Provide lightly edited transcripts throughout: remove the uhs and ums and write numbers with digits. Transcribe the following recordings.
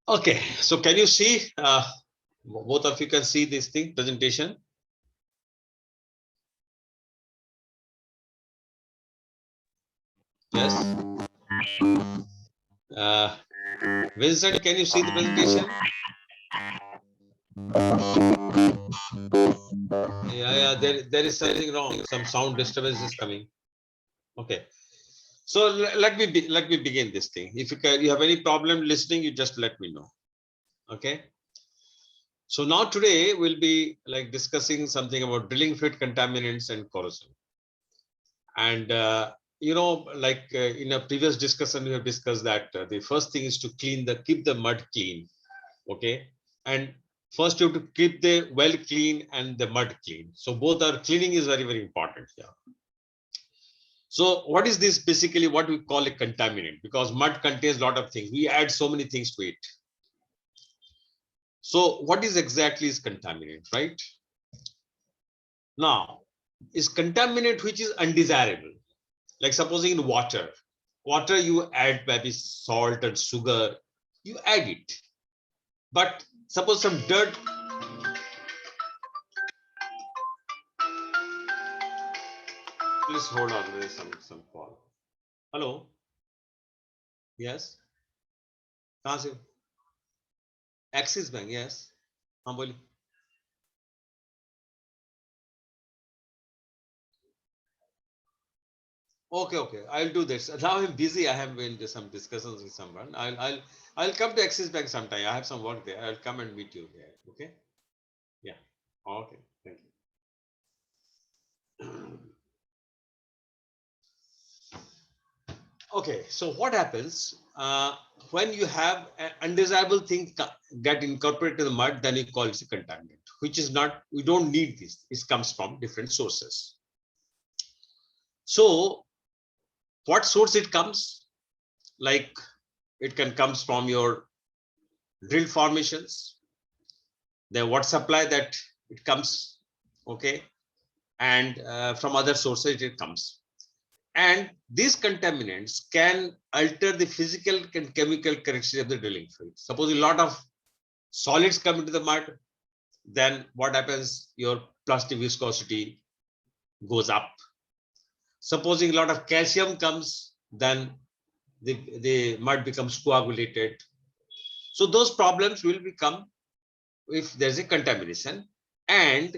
Okay, so can you see, both of you can see this thing, presentation? Yes. Vincent, can you see the presentation? Yeah, there is something wrong. Some sound disturbance is coming. Okay. So let me begin this thing. If you have any problem listening, you just let me know. Okay. So now today we'll be like discussing something about drilling fluid contaminants and corrosion. And in a previous discussion, we have discussed that the first thing is to keep the mud clean. Okay. And first you have to keep the well clean and the mud clean. So both are cleaning is very, very important here. So what is this basically what we call a contaminant? Because mud contains a lot of things. We add so many things to it. So what is exactly is contaminant, right? Now, is contaminant which is undesirable. Like supposing in water you add maybe salt and sugar, you add it. But suppose some dirt, please hold on, there is some call. Hello, yes, कहाँ से? Axis Bank, yes, हाँ बोलिए. Okay, I'll do this. Now I'm busy. I have some discussions with someone. I'll come to Axis Bank sometime. I have some work there. I'll come and meet you there. Okay. Yeah. Okay. Thank you. Okay. So what happens when you have an undesirable thing get incorporated in the mud? Then you call it a contaminant, which is not. We don't need this. It comes from different sources. So what source it comes? Like it can comes from your drill formations, the water supply that it comes, okay, and from other sources it comes. And these contaminants can alter the physical and chemical characteristics of the drilling fluid. Suppose a lot of solids come into the mud, then what happens? Your plastic viscosity goes up. Supposing a lot of calcium comes, then the mud becomes coagulated. So those problems will become if there's a contamination. And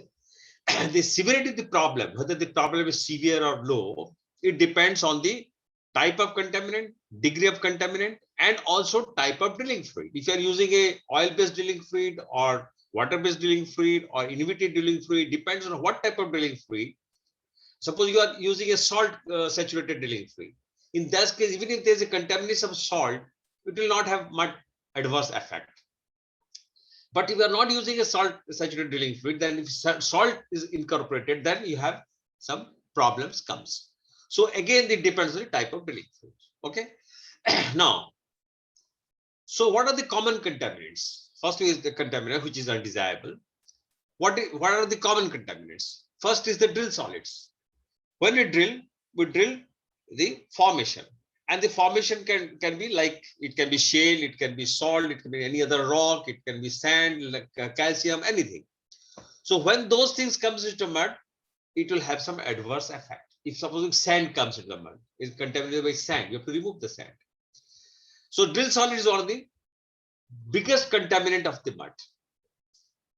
the severity of the problem, whether the problem is severe or low, it depends on the type of contaminant, degree of contaminant, and also type of drilling fluid. If you are using a oil-based drilling fluid or water-based drilling fluid or inhibited drilling fluid, depends on what type of drilling fluid. Suppose you are using a salt saturated drilling fluid. In that case, even if there's a contamination of salt, it will not have much adverse effect. But if you are not using a salt saturated drilling fluid, then if salt is incorporated, then you have some problems comes. So again, it depends on the type of drilling fluid. Okay. Now, so what are the common contaminants? First is the contaminant which is undesirable. What are the common contaminants? First is the drill solids. When we drill the formation. And the formation can be like, it can be shale, it can be salt, it can be any other rock, it can be sand, like calcium, anything. So when those things comes into mud, it will have some adverse effect. If supposing sand comes into the mud, it's contaminated by sand, you have to remove the sand. So drill solid is one of the biggest contaminant of the mud.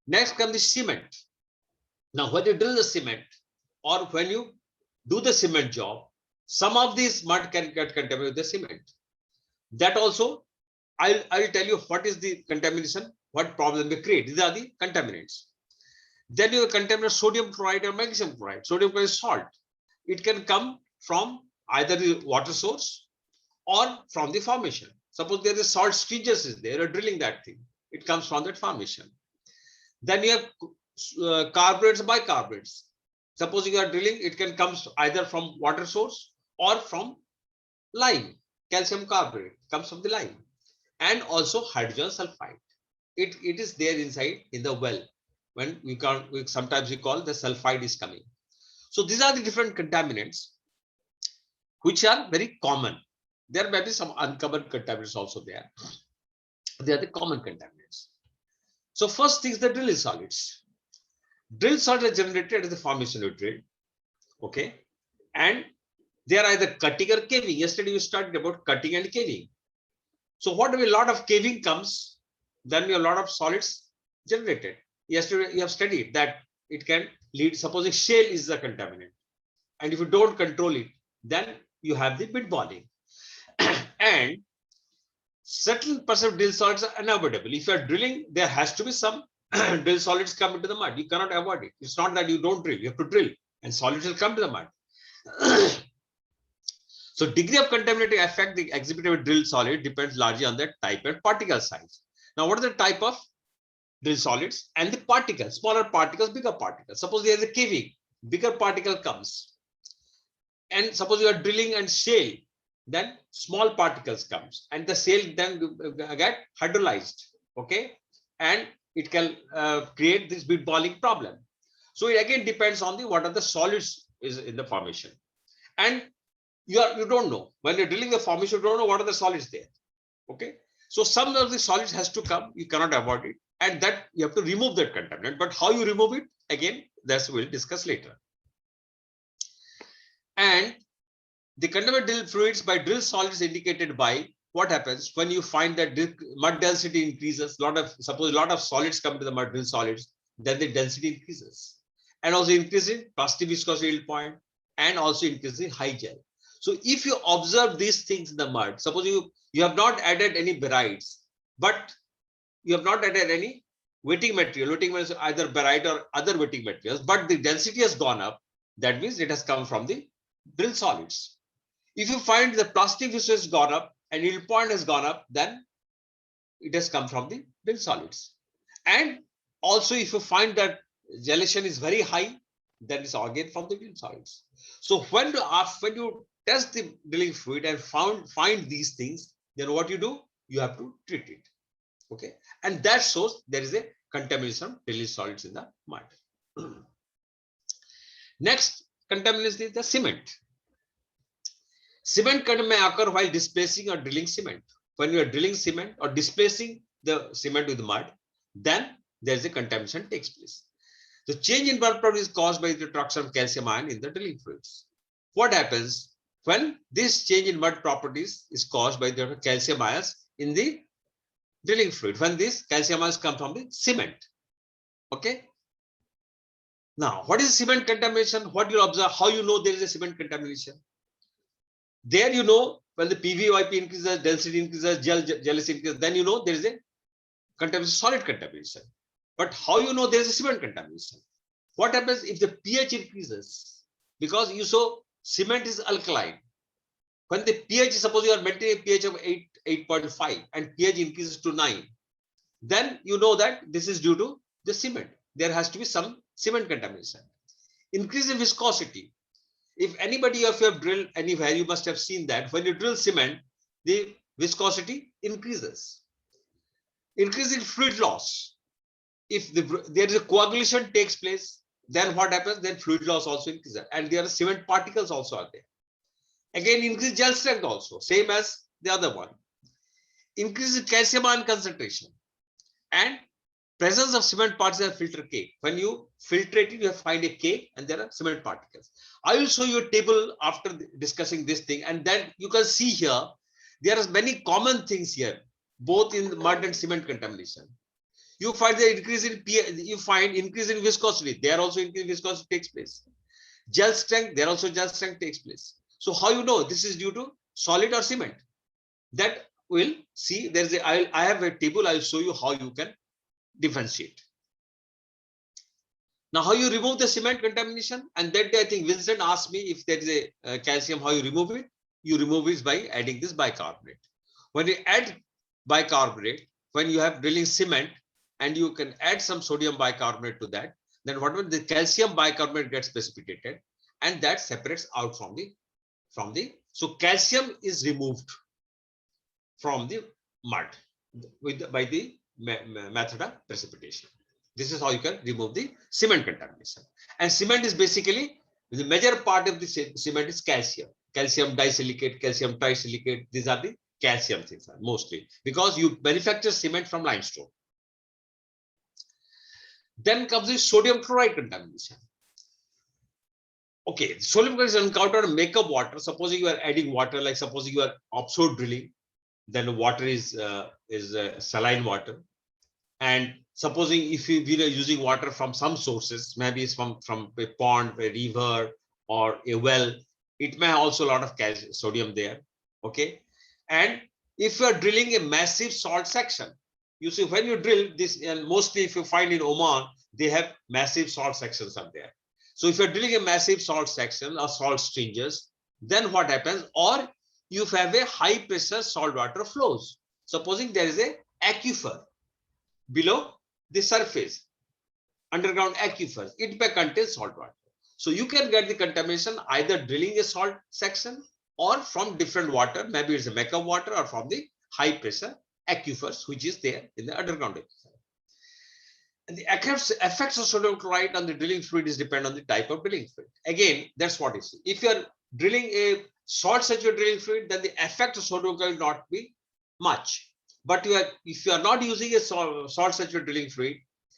Next comes the cement. Now when you drill the cement or when you do the cement job, some of these mud can get contaminated with the cement. That also, I'll tell you what is the contamination, what problem they create. These are the contaminants. Then you contaminate sodium chloride or magnesium chloride. Sodium chloride is salt. It can come from either the water source or from the formation. Suppose there is salt stridges is there, or drilling that thing. It comes from that formation. Then you have carbonates, bicarbonates. Suppose you are drilling, it can come either from water source or from lime. Calcium carbonate comes from the lime. And also hydrogen sulfide. It is there inside in the well. When sometimes we call the sulfide is coming. So these are the different contaminants which are very common. There may be some uncommon contaminants also there. They are the common contaminants. So first thing is the drilling solids. Drill solids are generated as the formation of drill. Okay. And they are either cutting or caving. Yesterday you started about cutting and caving. So what if a lot of caving comes, then a lot of solids generated. Yesterday you have studied that it can lead, supposing shale is the contaminant. And if you don't control it, then you have the bit balling. And certain percent drill solids are unavoidable. If you are drilling, there has to be some drill solids come into the mud. You cannot avoid it. It's not that you don't drill, you have to drill and solids will come to the mud. So degree of contaminating effect the exhibited drill solid depends largely on the type and particle size. Now, what is the type of drill solids and the particles? Smaller particles, bigger particles. Suppose there is a caving, bigger particle comes. And suppose you are drilling and shale, then small particles comes and the shale then get hydrolyzed. Okay. And it can create this bit balling problem. So it again depends on the what are the solids is in the formation. And you don't know when you're drilling the formation, you don't know what are the solids there. Okay. So some of the solids has to come, you cannot avoid it, and that you have to remove that contaminant. But how you remove it, again, that's we'll discuss later. And the contaminated drill fluids by drill solids indicated by what happens when you find that mud density increases. Suppose a lot of solids come to the mud drill solids, then the density increases, and also increasing plastic viscosity yield point, and also increasing high gel. So if you observe these things in the mud, suppose you have not added any barites, but you have not added any wetting material. Wetting material is either barite or other wetting materials, but the density has gone up. That means it has come from the drill solids. If you find the plastic viscosity has gone up and yield point has gone up, then it has come from the drill solids. And also if you find that gelation is very high, then it's again from the drill solids. So when you test the drilling fluid and find these things, then what you do? You have to treat it. Okay. And that shows there is a contamination of drilling solids in the mud. Next contamination is the cement. Cement may occur while displacing or drilling cement. When you are drilling cement or displacing the cement with mud, then there is a contamination takes place. The change in mud property is caused by the introduction of calcium ion in the drilling fluids. What happens when this change in mud properties is caused by the calcium ions in the drilling fluid? When these calcium ions come from the cement. Okay. Now, what is cement contamination? What you observe? How you know there is a cement contamination? There you know when the PVYP increases, density increases, gel increases, then you know there is a contamination, solid contamination. But how you know there is a cement contamination? What happens if the pH increases? Because you saw cement is alkaline. When the pH, suppose you are maintaining a pH of 8.5 and pH increases to 9, then you know that this is due to the cement. There has to be some cement contamination. Increase in viscosity. If anybody of you have drilled anywhere, you must have seen that when you drill cement, the viscosity increases. Increase in fluid loss. If there is a coagulation takes place, then what happens? Then fluid loss also increases, and there are cement particles also are there. Again, increase gel strength also, same as the other one. Increase in calcium ion concentration and presence of cement particles in filter cake. When you filtrate it, you find a cake and there are cement particles. I will show you a table after discussing this thing, and then you can see here there are many common things here, both in the mud and cement contamination. You find the increase in pH, you find increase in viscosity. There also increase in viscosity takes place. Gel strength, there also gel strength takes place. So how you know this is due to solid or cement? That will see. There's a I have a table. I'll show you how you can differentiate. Now, how you remove the cement contamination? And that day, I think Vincent asked me if there is a calcium, how you remove it? You remove it by adding this bicarbonate. When you add bicarbonate, when you have drilling cement, and you can add some sodium bicarbonate to that, then whatever the calcium bicarbonate gets precipitated, and that separates out from the so calcium is removed from the mud by the method of precipitation. This is how you can remove the cement contamination. And cement is basically the major part of the cement is calcium, calcium disilicate, calcium trisilicate. These are the calcium things are mostly, because you manufacture cement from limestone. Then comes the sodium chloride contamination. Okay, sodium chloride is encountered in makeup water. Supposing you are adding water, like supposing you are offshore drilling, then the water is saline water. And supposing if we are using water from some sources, maybe it's from a pond, a river, or a well, it may have also a lot of sodium there. Okay, and if you are drilling a massive salt section, you see when you drill this, and mostly if you find in Oman, they have massive salt sections up there. So if you're drilling a massive salt section or salt stringers, then what happens? Or you have a high pressure saltwater flows. Supposing there is a aquifer below the surface, underground aquifers, it may contain salt water. So you can get the contamination either drilling a salt section or from different water, maybe it's a makeup water, or from the high pressure aquifers, which is there in the underground aquifer. And the effects of sodium chloride on the drilling fluid is depend on the type of drilling fluid. Again, that's what it is. If you are drilling a salt saturated drilling fluid, then the effect of sodium chloride will not be much. But if you are not using a salt saturated drilling fluid,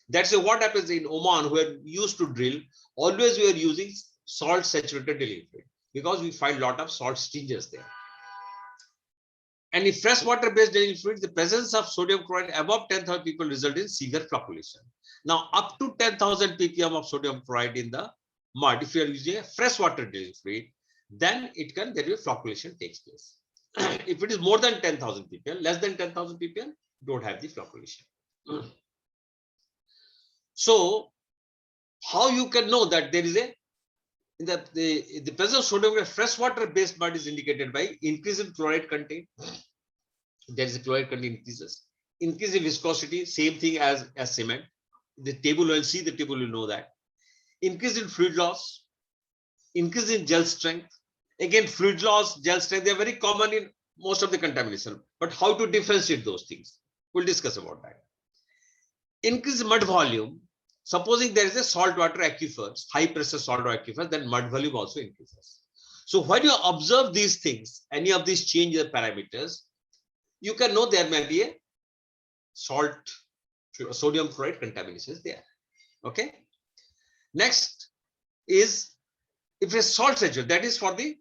that's what happens in Oman, where we used to drill. Always we are using salt saturated drilling fluid because we find a lot of salt stringers there. And in freshwater based drilling fluid, the presence of sodium chloride above 10,000 ppm result in severe flocculation. Now, up to 10,000 ppm of sodium chloride in the mud, if you are using a freshwater drilling fluid, then there will be flocculation takes place. If it is more than 10,000 ppm, less than 10,000 ppm, don't have the flocculation. So, how you can know that there is the presence of sodium in freshwater based mud is indicated by increase in chloride content. There is a chloride content increases. Increase in viscosity, same thing as cement. The table will see the table will know that. Increase in fluid loss, increase in gel strength. Again, fluid loss, gel strength, they are very common in most of the contamination. But how to differentiate those things? We'll discuss about that. Increase mud volume. Supposing there is a saltwater aquifers, high pressure saltwater aquifers, then mud volume also increases. So when you observe these things, any of these change the parameters, you can know there may be a sodium chloride contamination is there. Okay. Next is if it's salt saturated, that is for the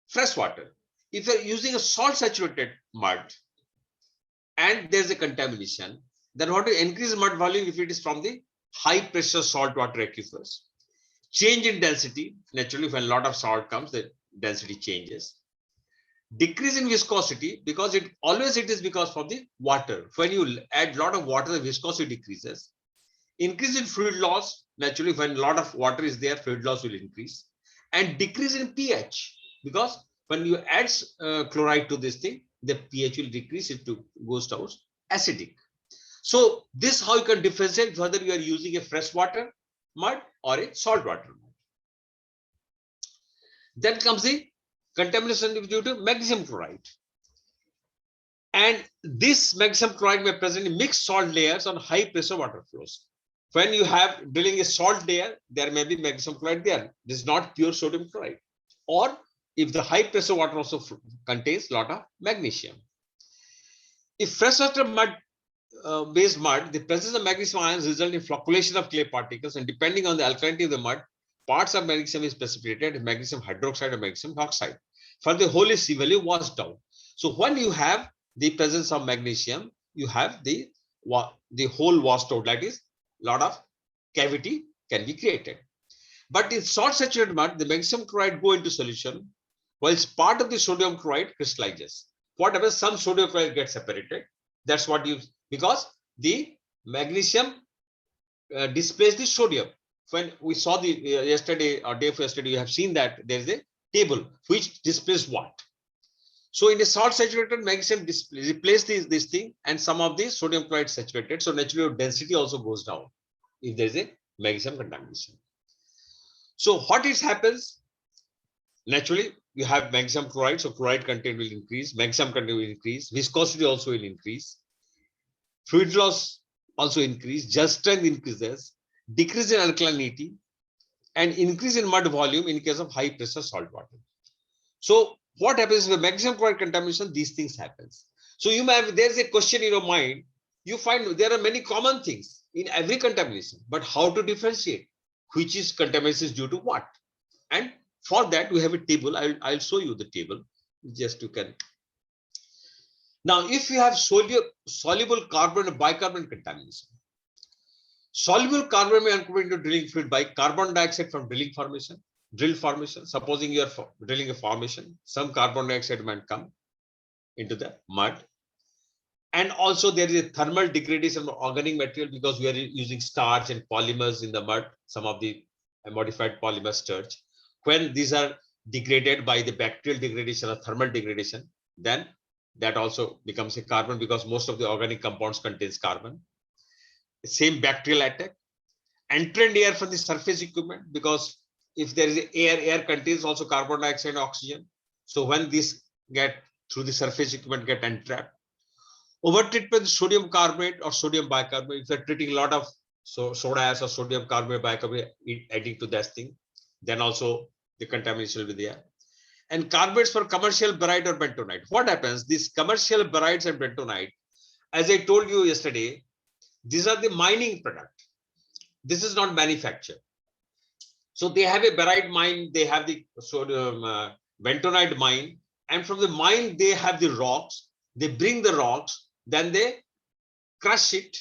fresh water. If you're using a salt saturated mud and there's a contamination, then what to increase mud volume if it is from the high pressure saltwater aquifers. Change in density, naturally when a lot of salt comes, the density changes. Decrease in viscosity, because it is because of the water. When you add a lot of water, the viscosity decreases. Increase in fluid loss, naturally when a lot of water is there, fluid loss will increase. And decrease in pH, because when you add chloride to this thing, the pH will decrease, it goes down acidic. So this how you can differentiate whether you are using a freshwater mud or a saltwater mud. Then comes the contamination due to magnesium chloride. And this magnesium chloride may present in mixed salt layers on high pressure water flows. When you have drilling a salt layer, there may be magnesium chloride there. This is not pure sodium chloride. Or if the high pressure water also contains a lot of magnesium. If freshwater mud based mud, the presence of magnesium ions result in flocculation of clay particles, and depending on the alkalinity of the mud, parts of magnesium is precipitated, magnesium hydroxide or magnesium oxide. For the whole is severely washed down. So when you have the presence of magnesium, you have the whole washed out, that is, lot of cavity can be created. But in salt saturated mud, the magnesium chloride go into solution, whilst part of the sodium chloride crystallizes. What happens? Some sodium chloride gets separated. That's what because the magnesium displaces the sodium. When we saw the yesterday or day before yesterday, you have seen that there is a table which displays what. So in a salt saturated, magnesium replaces this thing, and some of the sodium chloride saturated. So naturally density also goes down if there is a magnesium contamination. So what happens? Naturally, you have magnesium chloride, so chloride content will increase, magnesium content will increase, viscosity also will increase, fluid loss also increase, gel strength increases, decrease in alkalinity, and increase in mud volume in case of high pressure salt water. So what happens with maximum chloride contamination? These things happens. So you may have, there's a question in your mind. You find there are many common things in every contamination, but how to differentiate which is contamination is due to what? And for that we have a table. I'll show you the table. Just you can. Now, if you have soluble carbon and bicarbonate contamination, soluble carbon may occur into drilling fluid by carbon dioxide from drill formation. Supposing you are drilling a formation, some carbon dioxide might come into the mud. And also there is a thermal degradation of organic material because we are using starch and polymers in the mud, some of the modified polymer starch. When these are degraded by the bacterial degradation or thermal degradation, then that also becomes a carbon because most of the organic compounds contains carbon. Same bacterial attack. Entrant air from the surface equipment, because if there is air contains also carbon dioxide and oxygen. So when these get through the surface equipment get entrapped. Overtreatment sodium carbonate or sodium bicarbonate. If you're treating a lot of soda ash or sodium carbonate, bicarbonate, adding to that thing, then also the contamination will be there. And carbonates for commercial barite or bentonite. What happens? These commercial barites and bentonite, as I told you yesterday, these are the mining product. This is not manufactured. So they have a barite mine, they have the sodium bentonite mine, and from the mine they have the rocks. They bring the rocks, then they crush it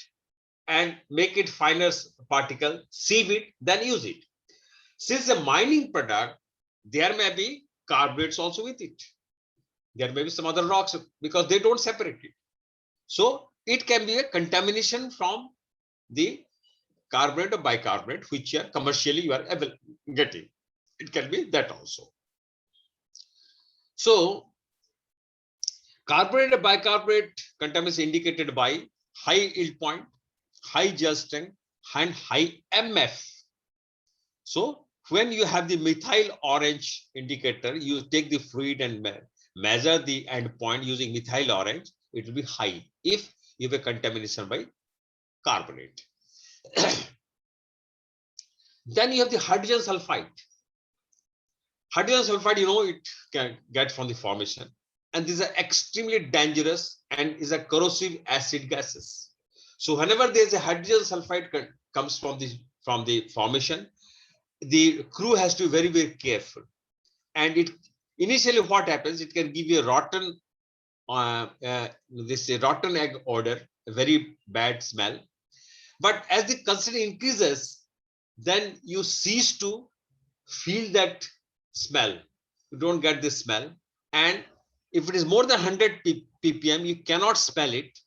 and make it finer particle, sieve it, then use it. Since a mining product, there may be carbonates also with it. There may be some other rocks because they don't separate it. So it can be a contamination from the carbonate or bicarbonate, which are commercially you are getting. It can be that also. So carbonate and bicarbonate contamination indicated by high yield point, high gel strength, and high MF. So when you have the methyl orange indicator, you take the fluid and measure the end point using methyl orange, it will be high if you have a contamination by carbonate. Then you have the hydrogen sulfide. Hydrogen sulfide, you know, it can get from the formation. And these are extremely dangerous and is a corrosive acid gases. So whenever there is a hydrogen sulfide comes from the formation, the crew has to be very, very careful. And it initially what happens, it can give you a rotten rotten egg odor, a very bad smell. But as the concentration increases, then you cease to feel that smell. You don't get the smell. And if it is more than 100 ppm, you cannot smell it.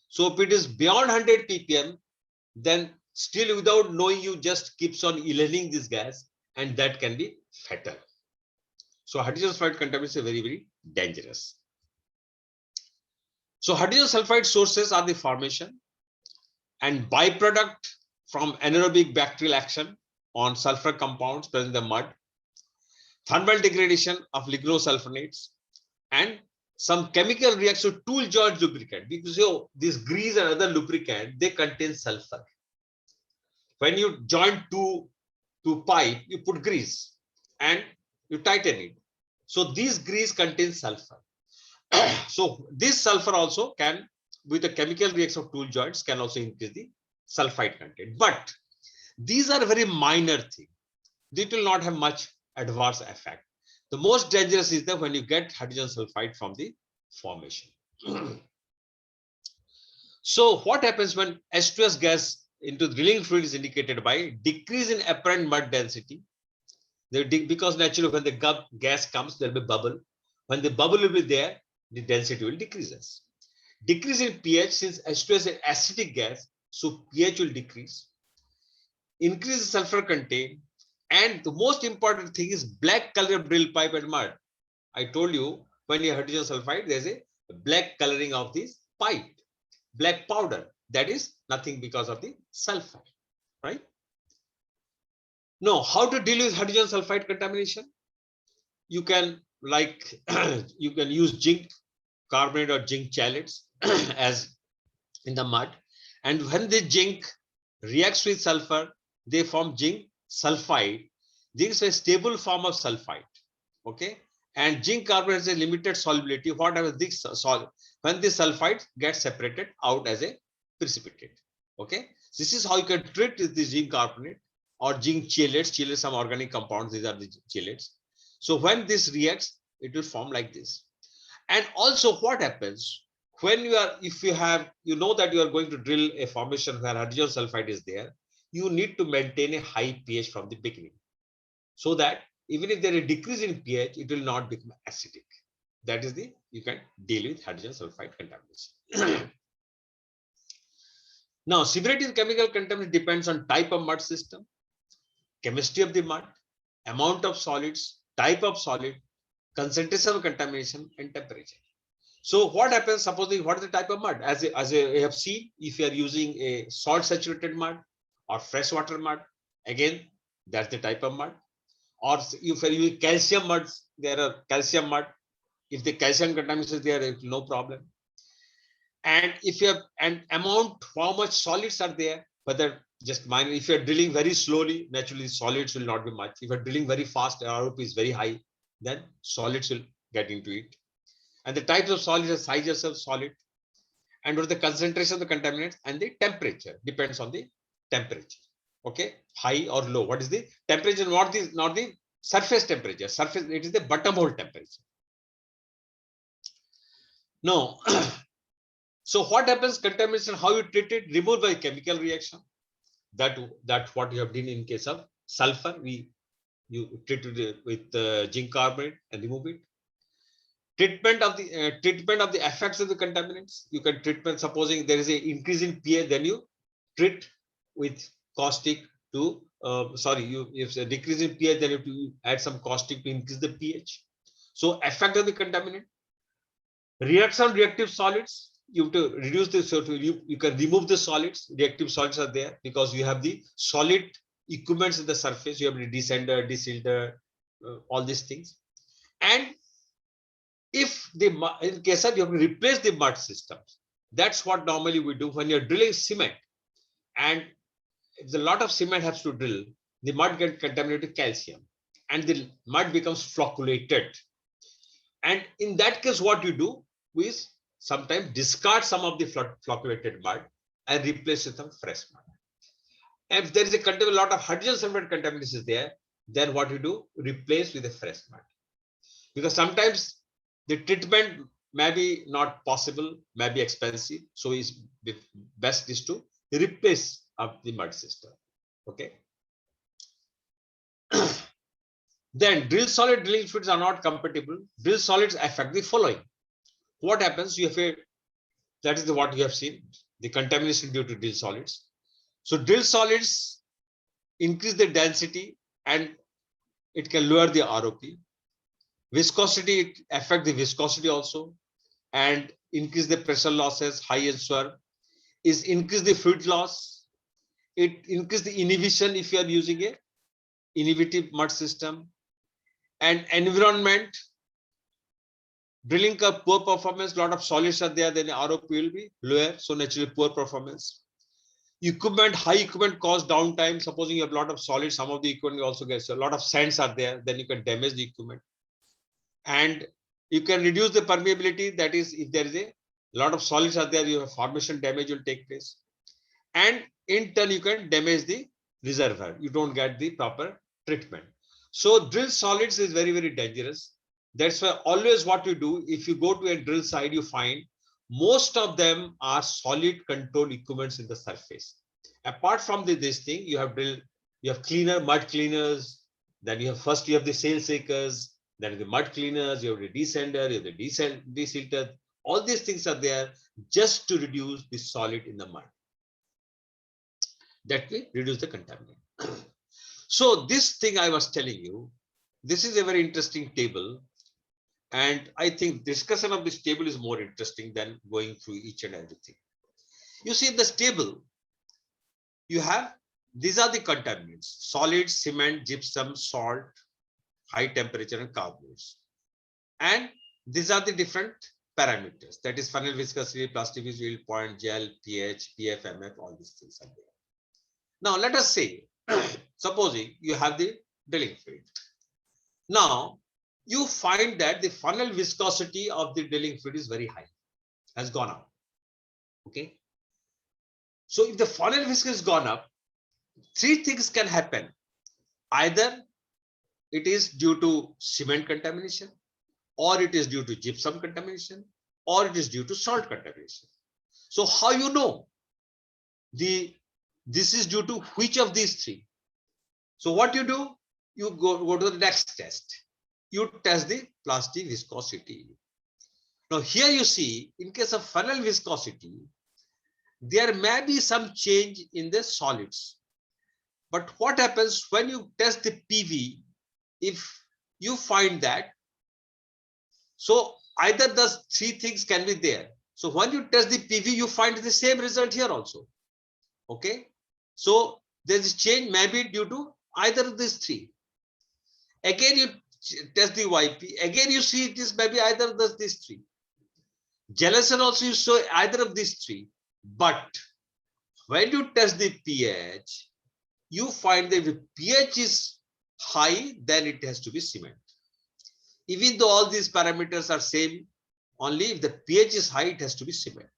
So if it is beyond 100 ppm, then still without knowing, you just keeps on inhaling this gas, and that can be fatal. So hydrogen sulfide contamination is very, very dangerous. So hydrogen sulfide sources are the formation and byproduct from anaerobic bacterial action on sulfur compounds present in the mud, thermal degradation of lignosulfonates, and some chemical reaction to tool joint lubricant, because this grease and other lubricant, they contain sulfur. When you join two pipe, you put grease and you tighten it. So this grease contains sulfur. So this sulfur also can, with the chemical reaction of tool joints, can also increase the sulfide content. But these are very minor things. They will not have much adverse effect. The most dangerous is that when you get hydrogen sulfide from the formation. So what happens when H2S gas into drilling fluid is indicated by decrease in apparent mud density? Because naturally when the gas comes, there will be bubble. When the bubble will be there, the density will decreases. Decrease in pH, since H2S is an acidic gas, so pH will decrease. Increase in sulfur content. And the most important thing is black color of drill pipe and mud. I told you when you have hydrogen sulfide, there's a black coloring of this pipe, black powder. That is nothing because of the sulfur, right? Now, how to deal with hydrogen sulfide contamination? You can you can use zinc carbonate or zinc chelates as in the mud. And when the zinc reacts with sulfur, they form zinc sulfide. This is a stable form of sulfide. Okay. And zinc carbonate has a limited solubility. What happens this when the sulfide gets separated out as a precipitate? Okay, this is how you can treat the zinc carbonate or zinc chelates. Chelates, some organic compounds. These are the chelates. So when this reacts, it will form like this. And also, what happens when you are, if you have, you know that you are going to drill a formation where hydrogen sulfide is there, you need to maintain a high pH from the beginning, so that even if there is a decrease in pH, it will not become acidic. That is the, you can deal with hydrogen sulfide contamination. Now, severity of chemical contamination depends on type of mud system, chemistry of the mud, amount of solids, type of solid, concentration of contamination, and temperature. So what happens, supposing, what is the type of mud? As I have seen, if you are using a salt saturated mud or freshwater mud, again, that's the type of mud. Or if you are using calcium muds, there are calcium mud. If the calcium contamination is there, no problem. And if you have an amount, how much solids are there, whether just minor, if you are drilling very slowly, naturally solids will not be much. If you are drilling very fast, ROP is very high, then solids will get into it. And the types of solids are sizes of solid, and what the concentration of the contaminants, and the temperature depends on the temperature. Okay, high or low. What is the temperature? Not the surface temperature. Surface, it is the bottom hole temperature. No. So what happens? Contamination, how you treat it? Remove by chemical reaction. That's what you have done in case of sulfur. You treat it with zinc carbonate and remove it. Treatment of the effects of the contaminants. You can treatment, supposing there is an increase in pH, then you treat with caustic to if a decrease in pH, then you have to add some caustic to increase the pH. So effect of the contaminant. Reaction reactive solids, you have to reduce this, so you can remove the solids. Reactive solids are there because you have the solid equipments in the surface. You have the descender, desilter, all these things. And if in case of, you have to replace the mud systems. That's what normally we do when you're drilling cement. And if a lot of cement has to drill, the mud gets contaminated with calcium and the mud becomes flocculated. And in that case, what you do is sometimes discard some of the flocculated mud and replace it with some fresh mud. And if there is a lot of hydrogen sulfide contamination is there, then what you do? Replace with a fresh mud. Because sometimes the treatment may be not possible, may be expensive. So it's best is to replace of the mud system. Okay. Then drill solid drilling fluids are not compatible. Drill solids affect the following. What happens? You have that is what you have seen, the contamination due to drill solids. So drill solids increase the density and it can lower the ROP. Viscosity, it affect the viscosity also, and increase the pressure losses, high and swerve. Is increase the fluid loss. It increase the inhibition if you are using a inhibitive mud system. And environment, drilling a poor performance, lot of solids are there, then the ROP will be lower, so naturally poor performance. Equipment, high equipment cause downtime. Supposing you have a lot of solids, some of the equipment also gets a lot of sands are there, then you can damage the equipment. And you can reduce the permeability, that is, if there is a lot of solids are there, you have formation damage will take place. And in turn, you can damage the reservoir. You don't get the proper treatment. So drill solids is very, very dangerous. That's why always what you do, if you go to a drill site, you find most of them are solid control equipments in the surface. Apart from this thing, you have cleaner, mud cleaners, then you have the sail shakers, then the mud cleaners, you have the descender, you have the desilter. All these things are there just to reduce the solid in the mud. That will reduce the contaminant. So this thing I was telling you, this is a very interesting table. And I think discussion of this table is more interesting than going through each and everything. You see in this table, you have, these are the contaminants: solids, cement, gypsum, salt, high temperature, and carbonates. And these are the different parameters. That is funnel viscosity, plasticity, yield point, gel, pH, PFMF, all these things are there. Now let us say, supposing you have the drilling fluid. Now, you find that the funnel viscosity of the drilling fluid is very high, has gone up. Okay. So if the funnel viscosity has gone up, three things can happen. Either it is due to cement contamination, or it is due to gypsum contamination, or it is due to salt contamination. So how you know this is due to which of these three? So what you do, you go to the next test. You test the plastic viscosity. Now here you see, in case of funnel viscosity, there may be some change in the solids. But what happens when you test the PV, if you find that, so either the three things can be there. So when you test the PV, you find the same result here also. Okay. So there's a change maybe due to either of these three. Again, you test the YP. Again, you see it is maybe either of these three. Gelatin also you show either of these three. But when you test the pH, you find that if pH is high, then it has to be cement. Even though all these parameters are same, only if the pH is high, it has to be cement.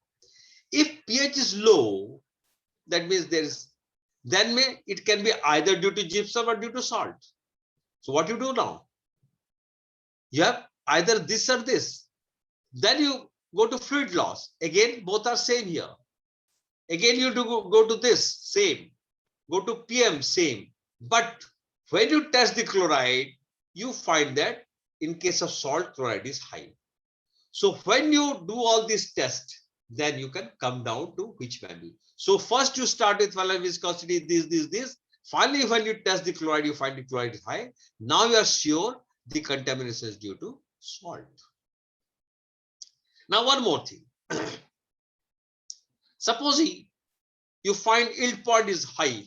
If pH is low, that means it can be either due to gypsum or due to salt. So what you do now? You have either this or this. Then you go to fluid loss. Again, both are same here. Again, you go to this, same. Go to PM, same. But when you test the chloride, you find that in case of salt, chloride is high. So when you do all these tests, then you can come down to which value. So first you start with funnel viscosity, this. Finally, when you test the chloride, you find the chloride is high. Now you are sure the contamination is due to salt. Now one more thing. Supposing you find yield point is high.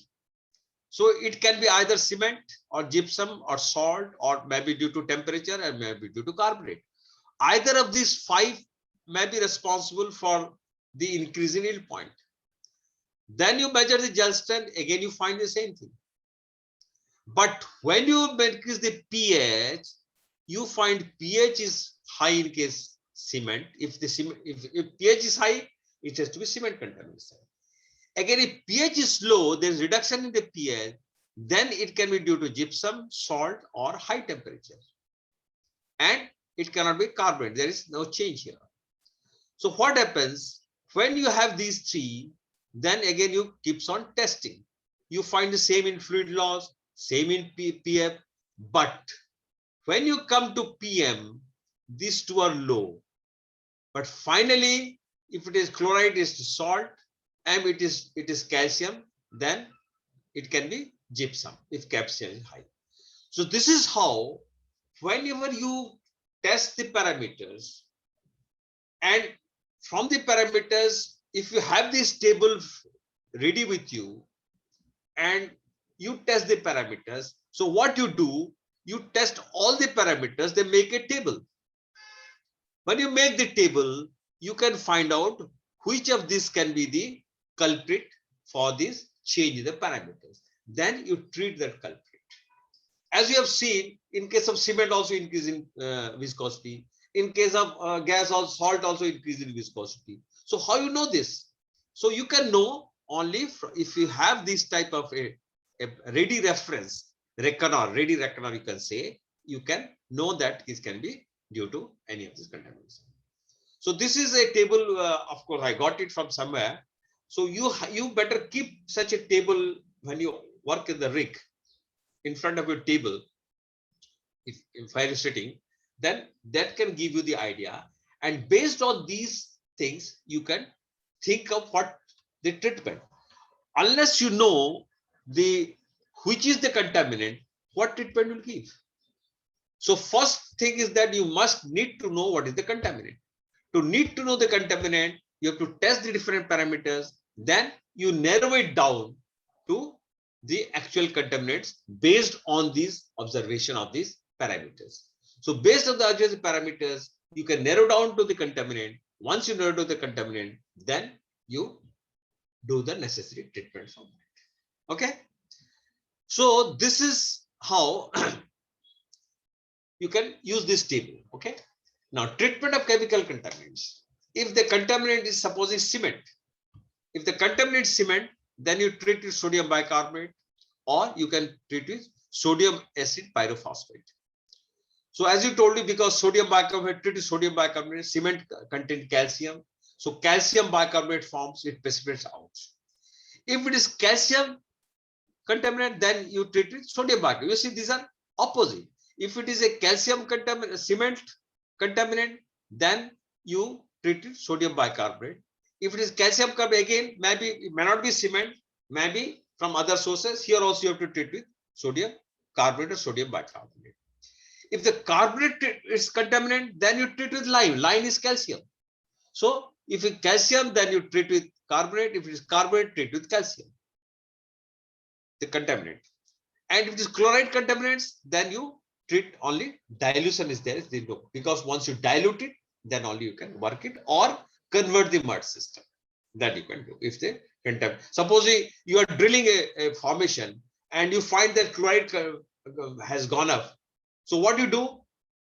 So it can be either cement or gypsum or salt, or maybe due to temperature and maybe due to carbonate. Either of these five may be responsible for the increase in yield point. Then you measure the gel strength, again you find the same thing. But when you increase the pH, you find pH is high in case cement. If pH is high, it has to be cement contamination. Again, if pH is low, there is reduction in the pH, then it can be due to gypsum, salt, or high temperature. And it cannot be carbonate. There is no change here. So what happens when you have these three? Then again, you keeps on testing. You find the same in fluid loss, same in PF, but when you come to PM, these two are low. But finally, if it is chloride, it is salt, and it is calcium, then it can be gypsum if calcium is high. So this is how, whenever you test the parameters, and from the parameters, if you have this table ready with you and you test the parameters, so what you do, you test all the parameters, they make a table. When you make the table, you can find out which of these can be the culprit for this change in the parameters. Then you treat that culprit. As you have seen, in case of cement also increase in viscosity. In case of gas or salt also increase in viscosity. So how you know this? So you can know only if you have this type of a ready reference, ready reckoner, you can say, you can know that this can be due to any of this contamination. So this is a table, of course, I got it from somewhere. So you better keep such a table when you work in the rig in front of your table. If I is sitting, then that can give you the idea. And based on these things, you can think of what the treatment. Unless you know which is the contaminant, what treatment will give. So first thing is that you must need to know what is the contaminant. To need to know the contaminant, you have to test the different parameters. Then you narrow it down to the actual contaminants based on these observation of these parameters. So based on the observed parameters, you can narrow down to the contaminant. Once you narrow to the contaminant, then you do the necessary treatment from that. Okay. So this is how you can use this table. Okay. Now, treatment of chemical contaminants. If the contaminant is supposing cement, if the contaminant is cement, then you treat with sodium bicarbonate, or you can treat with sodium acid pyrophosphate. So as you told me, because sodium bicarbonate, treat with sodium bicarbonate, cement contains calcium. So calcium bicarbonate forms, it precipitates out. If it is calcium contaminant, then you treat with sodium bicarbonate. You see, these are opposite. If it is a calcium contaminant, cement contaminant, then you treat with sodium bicarbonate. If it is calcium carbonate, again, maybe it may not be cement, maybe from other sources. Here also you have to treat with sodium carbonate or sodium bicarbonate. If the carbonate is contaminant, then you treat with lime. Lime is calcium. So if it's calcium, then you treat with carbonate. If it is carbonate, treat with calcium, the contaminant. And if it is chloride contaminants, then you treat only dilution is there, because once you dilute it, then only you can work it or convert the mud system. That you can do. If they contaminate, suppose you are drilling a formation and you find that chloride has gone up. So what you do,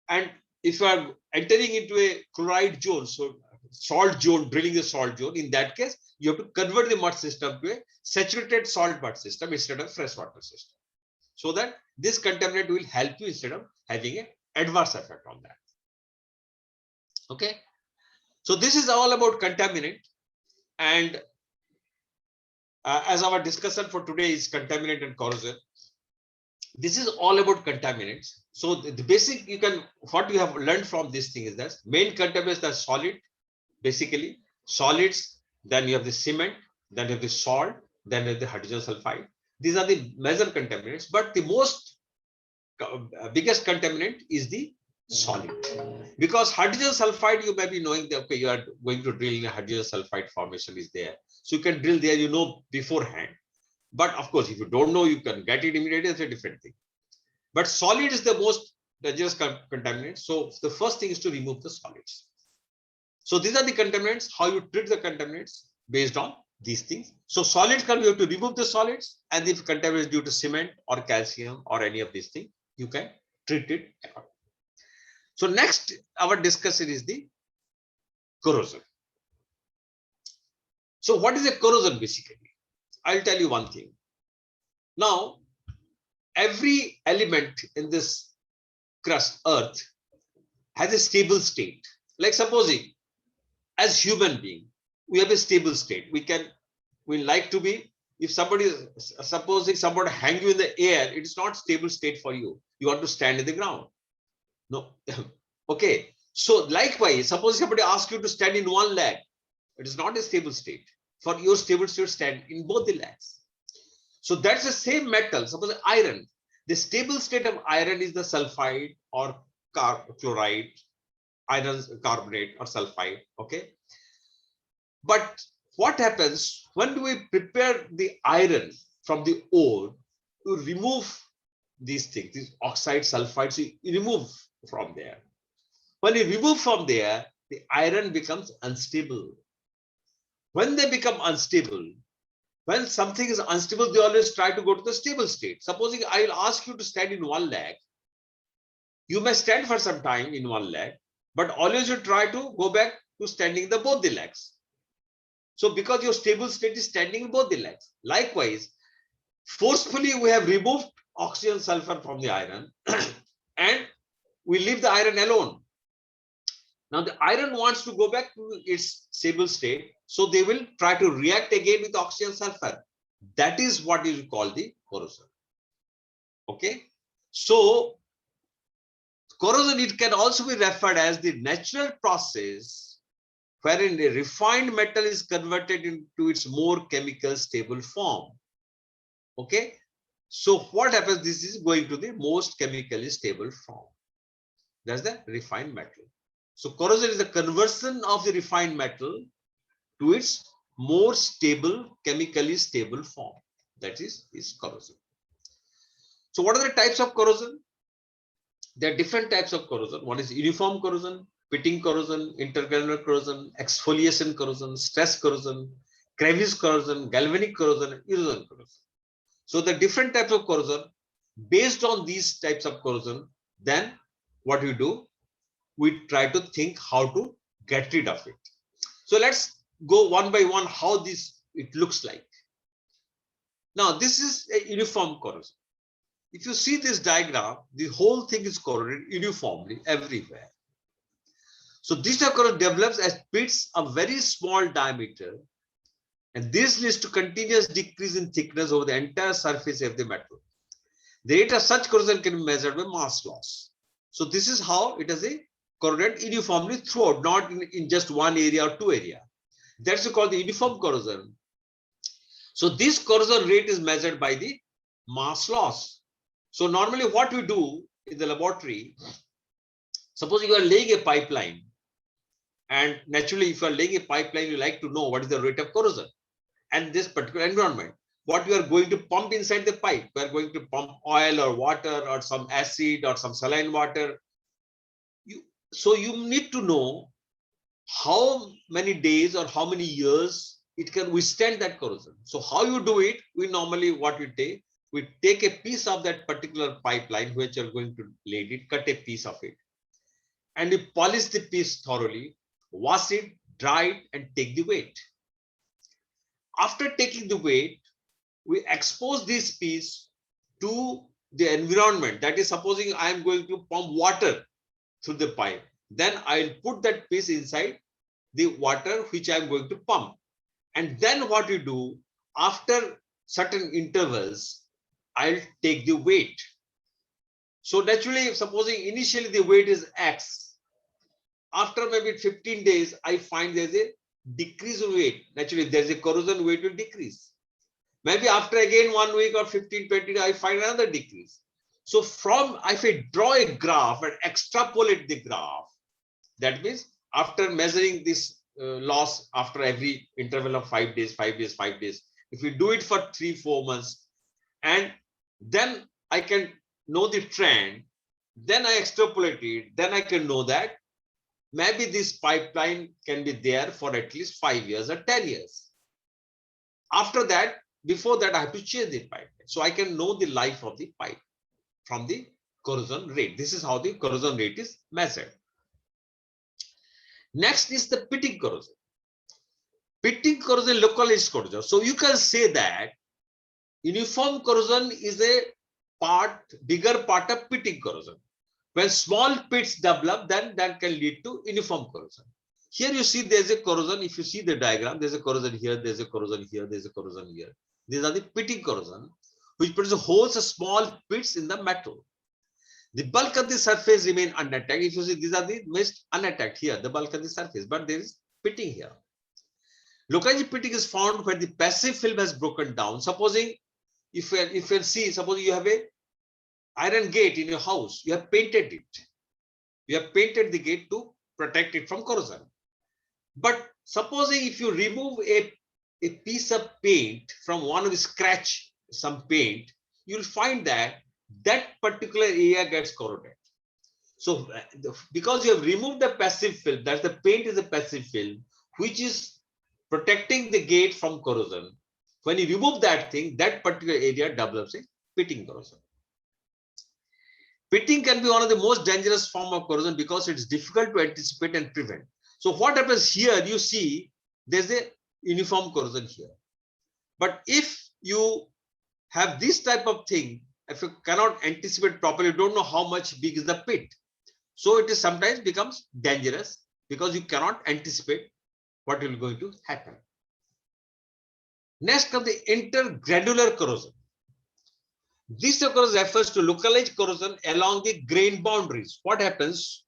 and if you are entering into a chloride zone, so salt zone, drilling the salt zone, in that case, you have to convert the mud system to a saturated salt mud system instead of freshwater system, so that this contaminant will help you instead of having an adverse effect on that. Okay. So this is all about contaminant. And as our discussion for today is contaminant and corrosion, this is all about contaminants. So the basic, you can, what you have learned from this thing is that main contaminants are solid, basically solids, then you have the cement, then you have the salt, then you have the hydrogen sulfide. These are the major contaminants, but the most biggest contaminant is the solid, because hydrogen sulfide, you may be knowing that, okay, you are going to drill in a hydrogen sulfide formation is there, so you can drill there, you know, beforehand. But of course, if you don't know, you can get it immediately. It's a different thing. But solid is the most dangerous contaminant. So the first thing is to remove the solids. So these are the contaminants, how you treat the contaminants based on these things. So solids, you have to remove the solids, and if contaminant is due to cement or calcium or any of these things, you can treat it. So next, our discussion is the corrosion. So what is a corrosion basically? I'll tell you one thing. Now, every element in this crust, earth, has a stable state. Like supposing, as human being, we have a stable state. We like to be, if somebody is, supposing somebody hang you in the air, it is not stable state for you. You want to stand in the ground. No. Okay. So likewise, suppose somebody asks you to stand in one leg, it is not a stable state. For your stable state, stand in both the legs. So that's the same metal. Suppose iron, the stable state of iron is the sulfide or chloride, iron carbonate or sulfide. Okay. But what happens when we prepare the iron from the ore, to remove these things, these oxide sulfides, you remove from there. When you remove from there, the iron becomes unstable. When they become unstable, when something is unstable, they always try to go to the stable state. Supposing I will ask you to stand in one leg, you may stand for some time in one leg, but always you try to go back to standing in both the legs. So because your stable state is standing in both the legs. Likewise, forcefully we have removed oxygen sulfur from the iron and we leave the iron alone. Now the iron wants to go back to its stable state, so they will try to react again with oxygen sulfur. That is what is called the corrosion. Okay, so corrosion, it can also be referred as the natural process wherein a refined metal is converted into its more chemical stable form. Okay, so what happens? This is going to the most chemically stable form. That's the refined metal. So corrosion is the conversion of the refined metal to its more stable, chemically stable form. That is corrosion. So what are the types of corrosion? There are different types of corrosion. One is uniform corrosion, pitting corrosion, intergranular corrosion, exfoliation corrosion, stress corrosion, crevice corrosion, galvanic corrosion, erosion corrosion. So the different types of corrosion, based on these types of corrosion, then what we do, we try to think how to get rid of it. So let's go one by one how this it looks like. Now this is a uniform corrosion. If you see this diagram, the whole thing is corroded uniformly everywhere. So this type of corrosion develops as pits of very small diameter, and this leads to continuous decrease in thickness over the entire surface of the metal. The rate of such corrosion can be measured by mass loss. So this is how it is a corroded uniformly throughout, not in just one area or two area. That's called the uniform corrosion. So this corrosion rate is measured by the mass loss. So normally what we do in the laboratory, suppose you are laying a pipeline, and naturally if you are laying a pipeline, you like to know what is the rate of corrosion and this particular environment. What you are going to pump inside the pipe, we are going to pump oil or water or some acid or some saline water. So you need to know how many days or how many years it can withstand that corrosion. So how you do it, we normally what we take a piece of that particular pipeline which you are going to lay it, cut a piece of it, and we polish the piece thoroughly, wash it, dry it, and take the weight. After taking the weight, we expose this piece to the environment. That is, supposing I am going to pump water through the pipe, then I'll put that piece inside the water which I'm going to pump. And then what you do, after certain intervals, I'll take the weight. So naturally, supposing initially the weight is X, after maybe 15 days, I find there's a decrease in weight. Naturally, there's a corrosion, weight will decrease. Maybe after again 1 week or 15, 20 days, I find another decrease. So if I draw a graph and extrapolate the graph, that means after measuring this loss after every interval of 5 days, 5 days, 5 days, if we do it for 3-4 months, and then I can know the trend, then I extrapolate it, then I can know that maybe this pipeline can be there for at least 5 years or 10 years. After that, before that, I have to change the pipe. So I can know the life of the pipe from the corrosion rate. This is how the corrosion rate is measured. Next is the pitting corrosion. Pitting corrosion, localized corrosion. So you can say that uniform corrosion is a bigger part of pitting corrosion. When small pits develop, then that can lead to uniform corrosion. Here you see there's a corrosion. If you see the diagram, there's a corrosion here, there's a corrosion here, there's a corrosion here. These are the pitting corrosion, which produces holes of small pits in the metal. The bulk of the surface remain unattacked. If you see, these are the most unattacked here, the bulk of the surface, but there is pitting here. Localized pitting is found when the passive film has broken down. Supposing if you see, suppose you have a iron gate in your house, you have painted it. You have painted the gate to protect it from corrosion. But supposing if you remove a piece of paint from one of the scratch, some paint, you'll find that particular area gets corroded. So because you have removed the passive film, that the paint is a passive film, which is protecting the gate from corrosion. When you remove that thing, that particular area develops a pitting corrosion. Pitting can be one of the most dangerous form of corrosion because it's difficult to anticipate and prevent. So what happens here, you see there's a uniform corrosion here. But if you have this type of thing, if you cannot anticipate properly, you don't know how much big is the pit. So it is sometimes becomes dangerous because you cannot anticipate what will going to happen. Next comes the intergranular corrosion. This corrosion refers to localized corrosion along the grain boundaries. What happens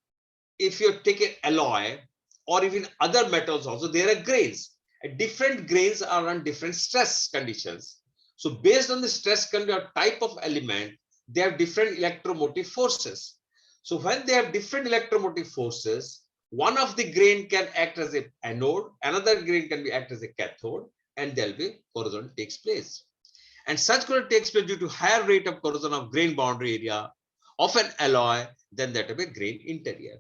if you take an alloy or even other metals also, there are grains. Different grains are on different stress conditions. So based on the stress condition or type of element, they have different electromotive forces. So when they have different electromotive forces, one of the grain can act as an anode, another grain can be act as a cathode, and there will be corrosion takes place. And such corrosion takes place due to higher rate of corrosion of grain boundary area of an alloy than that of a grain interior.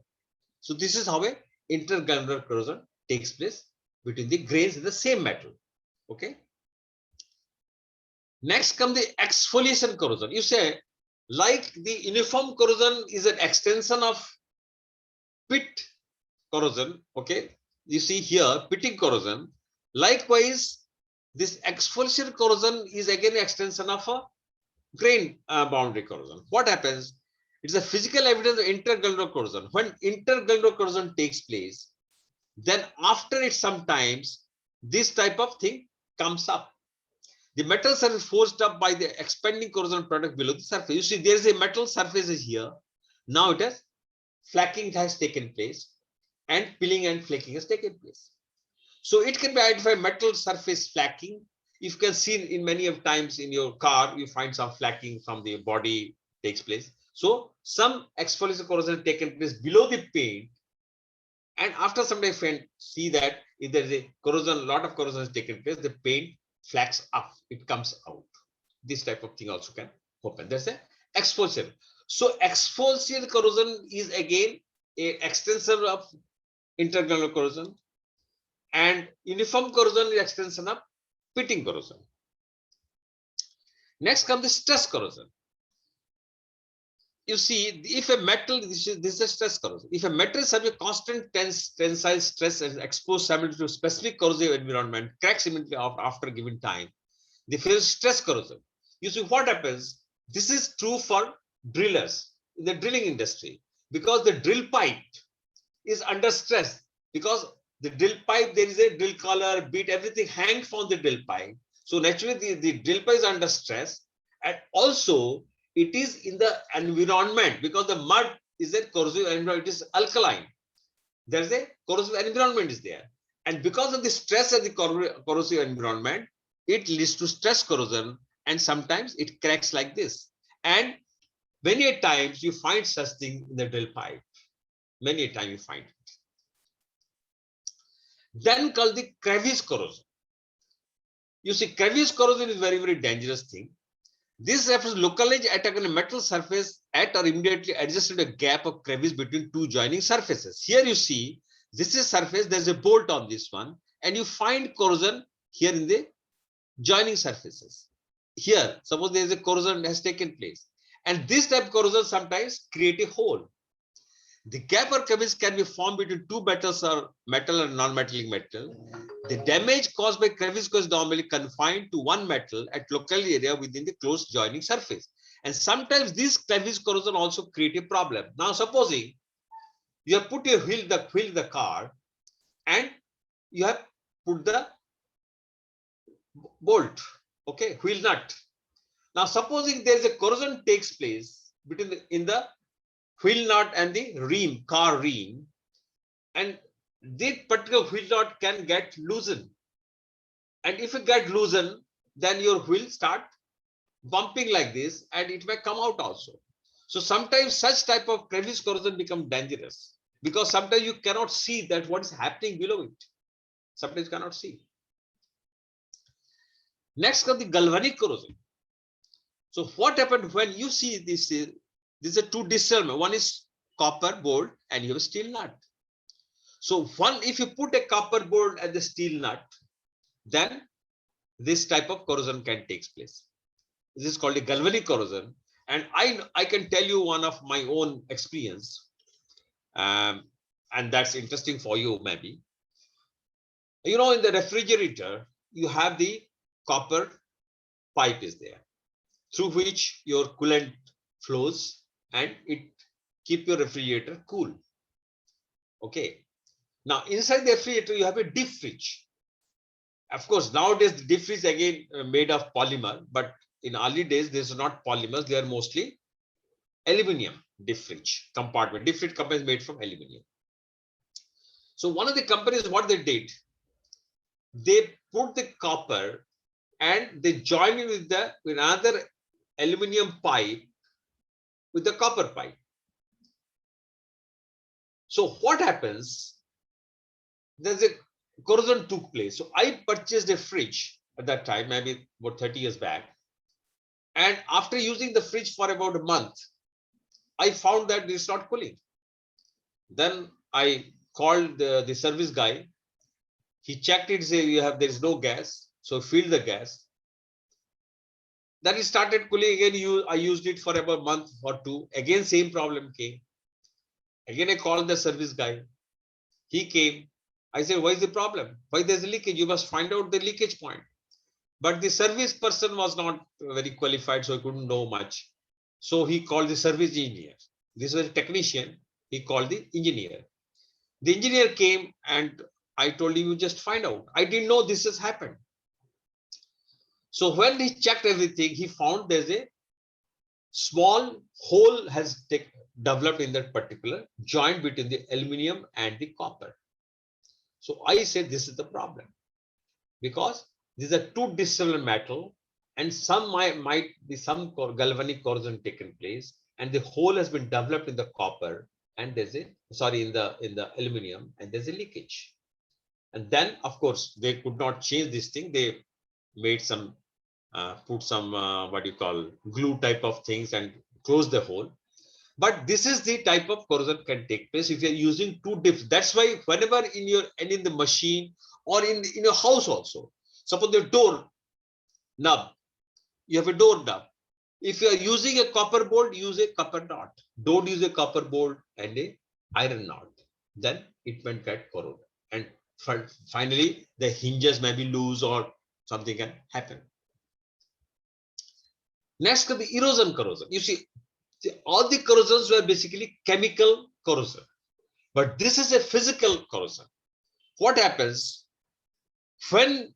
So this is how a intergranular corrosion takes place between the grains in the same metal. Okay. Next comes the exfoliation corrosion. You say Like the uniform corrosion is an extension of pit corrosion. Okay, you see here pitting corrosion. Likewise, this exfoliation corrosion is again an extension of a grain boundary corrosion. What happens? It's a physical evidence of intergranular corrosion. When intergranular corrosion takes place, then after it sometimes this type of thing comes up. The metal surface forced up by the expanding corrosion product below the surface. You see, there is a metal surface is here. Now it has flacking has taken place and peeling and flaking has taken place. So it can be identified metal surface flacking. You can see in many of times in your car, you find some flacking from the body takes place. So some exfoliation corrosion taken place below the paint. And after some time, see that if there is a corrosion, a lot of corrosion has taken place, the paint flaks up, it comes out. This type of thing also can happen. That's an exfoliation. So exfoliation corrosion is again a extension of intergranular corrosion, and uniform corrosion is extension of pitting corrosion. Next comes the stress corrosion. You see, if a metal, this is a stress corrosion. If a metal is under constant tensile stress and exposed simultaneously to specific corrosive environment, cracks immediately after a given time, they face stress corrosion. You see what happens? This is true for drillers in the drilling industry, because the drill pipe is under stress, because the drill pipe, there is a drill collar, bit, everything hangs from the drill pipe. So naturally the drill pipe is under stress, and also it is in the environment, because the mud is a corrosive environment, it is alkaline. There's a corrosive environment is there. And because of the stress of the corrosive environment, it leads to stress corrosion, and sometimes it cracks like this. And many times you find such thing in the drill pipe. Many times you find it. Then called the crevice corrosion. You see, crevice corrosion is very, very dangerous thing. This refers to localized attack on a metal surface at or immediately adjacent to a gap of crevice between two joining surfaces. Here you see, this is surface, there's a bolt on this one, and you find corrosion here in the joining surfaces. Here, suppose there is a corrosion has taken place, and this type of corrosion sometimes create a hole. The gap or crevice can be formed between two metals or metal and non-metallic metal. The damage caused by crevice is normally confined to one metal at local area within the closed joining surface. And sometimes this crevice corrosion also create a problem. Now, supposing you have put your wheel the car, and you have put the bolt, okay, wheel nut. Now, supposing there is a corrosion takes place between in the wheel nut and the rim, car rim, and this particular wheel nut can get loosened. And if it get loosened, then your wheel start bumping like this, and it may come out also. So sometimes such type of crevice corrosion become dangerous, because sometimes you cannot see that what is happening below it. Sometimes you cannot see. Next comes the galvanic corrosion. So what happened when you see this? These are two discernment. One is copper bolt and you have a steel nut. So if you put a copper bolt at the steel nut, then this type of corrosion can take place. This is called a galvanic corrosion. And I can tell you one of my own experience, and that's interesting for you maybe. You know, in the refrigerator, you have the copper pipe is there, through which your coolant flows, and it keep your refrigerator cool. Okay. Now inside the refrigerator you have a deep fridge. Of course, nowadays the deep fridge again made of polymer, but in early days these are not polymers; they are mostly aluminium deep fridge compartment. Deep fridge company is made from aluminium. So one of the companies, what they did, they put the copper and they join it with another aluminium pipe with the copper pipe. So what happens? There's a corrosion took place. So I purchased a fridge at that time, maybe about 30 years back. And after using the fridge for about a month, I found that it's not cooling. Then I called the service guy. He checked it, say there is no gas. So filled the gas. Then it started cooling again. I used it for about a month or two. Again, same problem came. Again, I called the service guy. He came. I said, "What is the problem? Why there's a leakage? You must find out the leakage point." But the service person was not very qualified, so he couldn't know much. So he called the service engineer. This was a technician. He called the engineer. The engineer came and I told him, "You just find out." I didn't know this has happened. So when he checked everything, he found there's a small hole has developed in that particular joint between the aluminum and the copper. So I said this is the problem, because these are two dissimilar metal and some might be some galvanic corrosion taken place, and the hole has been developed in the copper and there's a in the aluminum, and there's a leakage. And then of course they could not change this thing. They made some put some what you call glue type of things and close the hole. But this is the type of corrosion can take place if you're using two dips. That's why whenever in the machine or in your house also, suppose the door knob, you have a door knob. If you are using a copper bolt, use a copper knot. Don't use a copper bolt and a iron knot. Then it might get corroded. And finally, the hinges may be loose or something can happen. Next, the erosion corrosion. You see, all the corrosions were basically chemical corrosion, but this is a physical corrosion. What happens when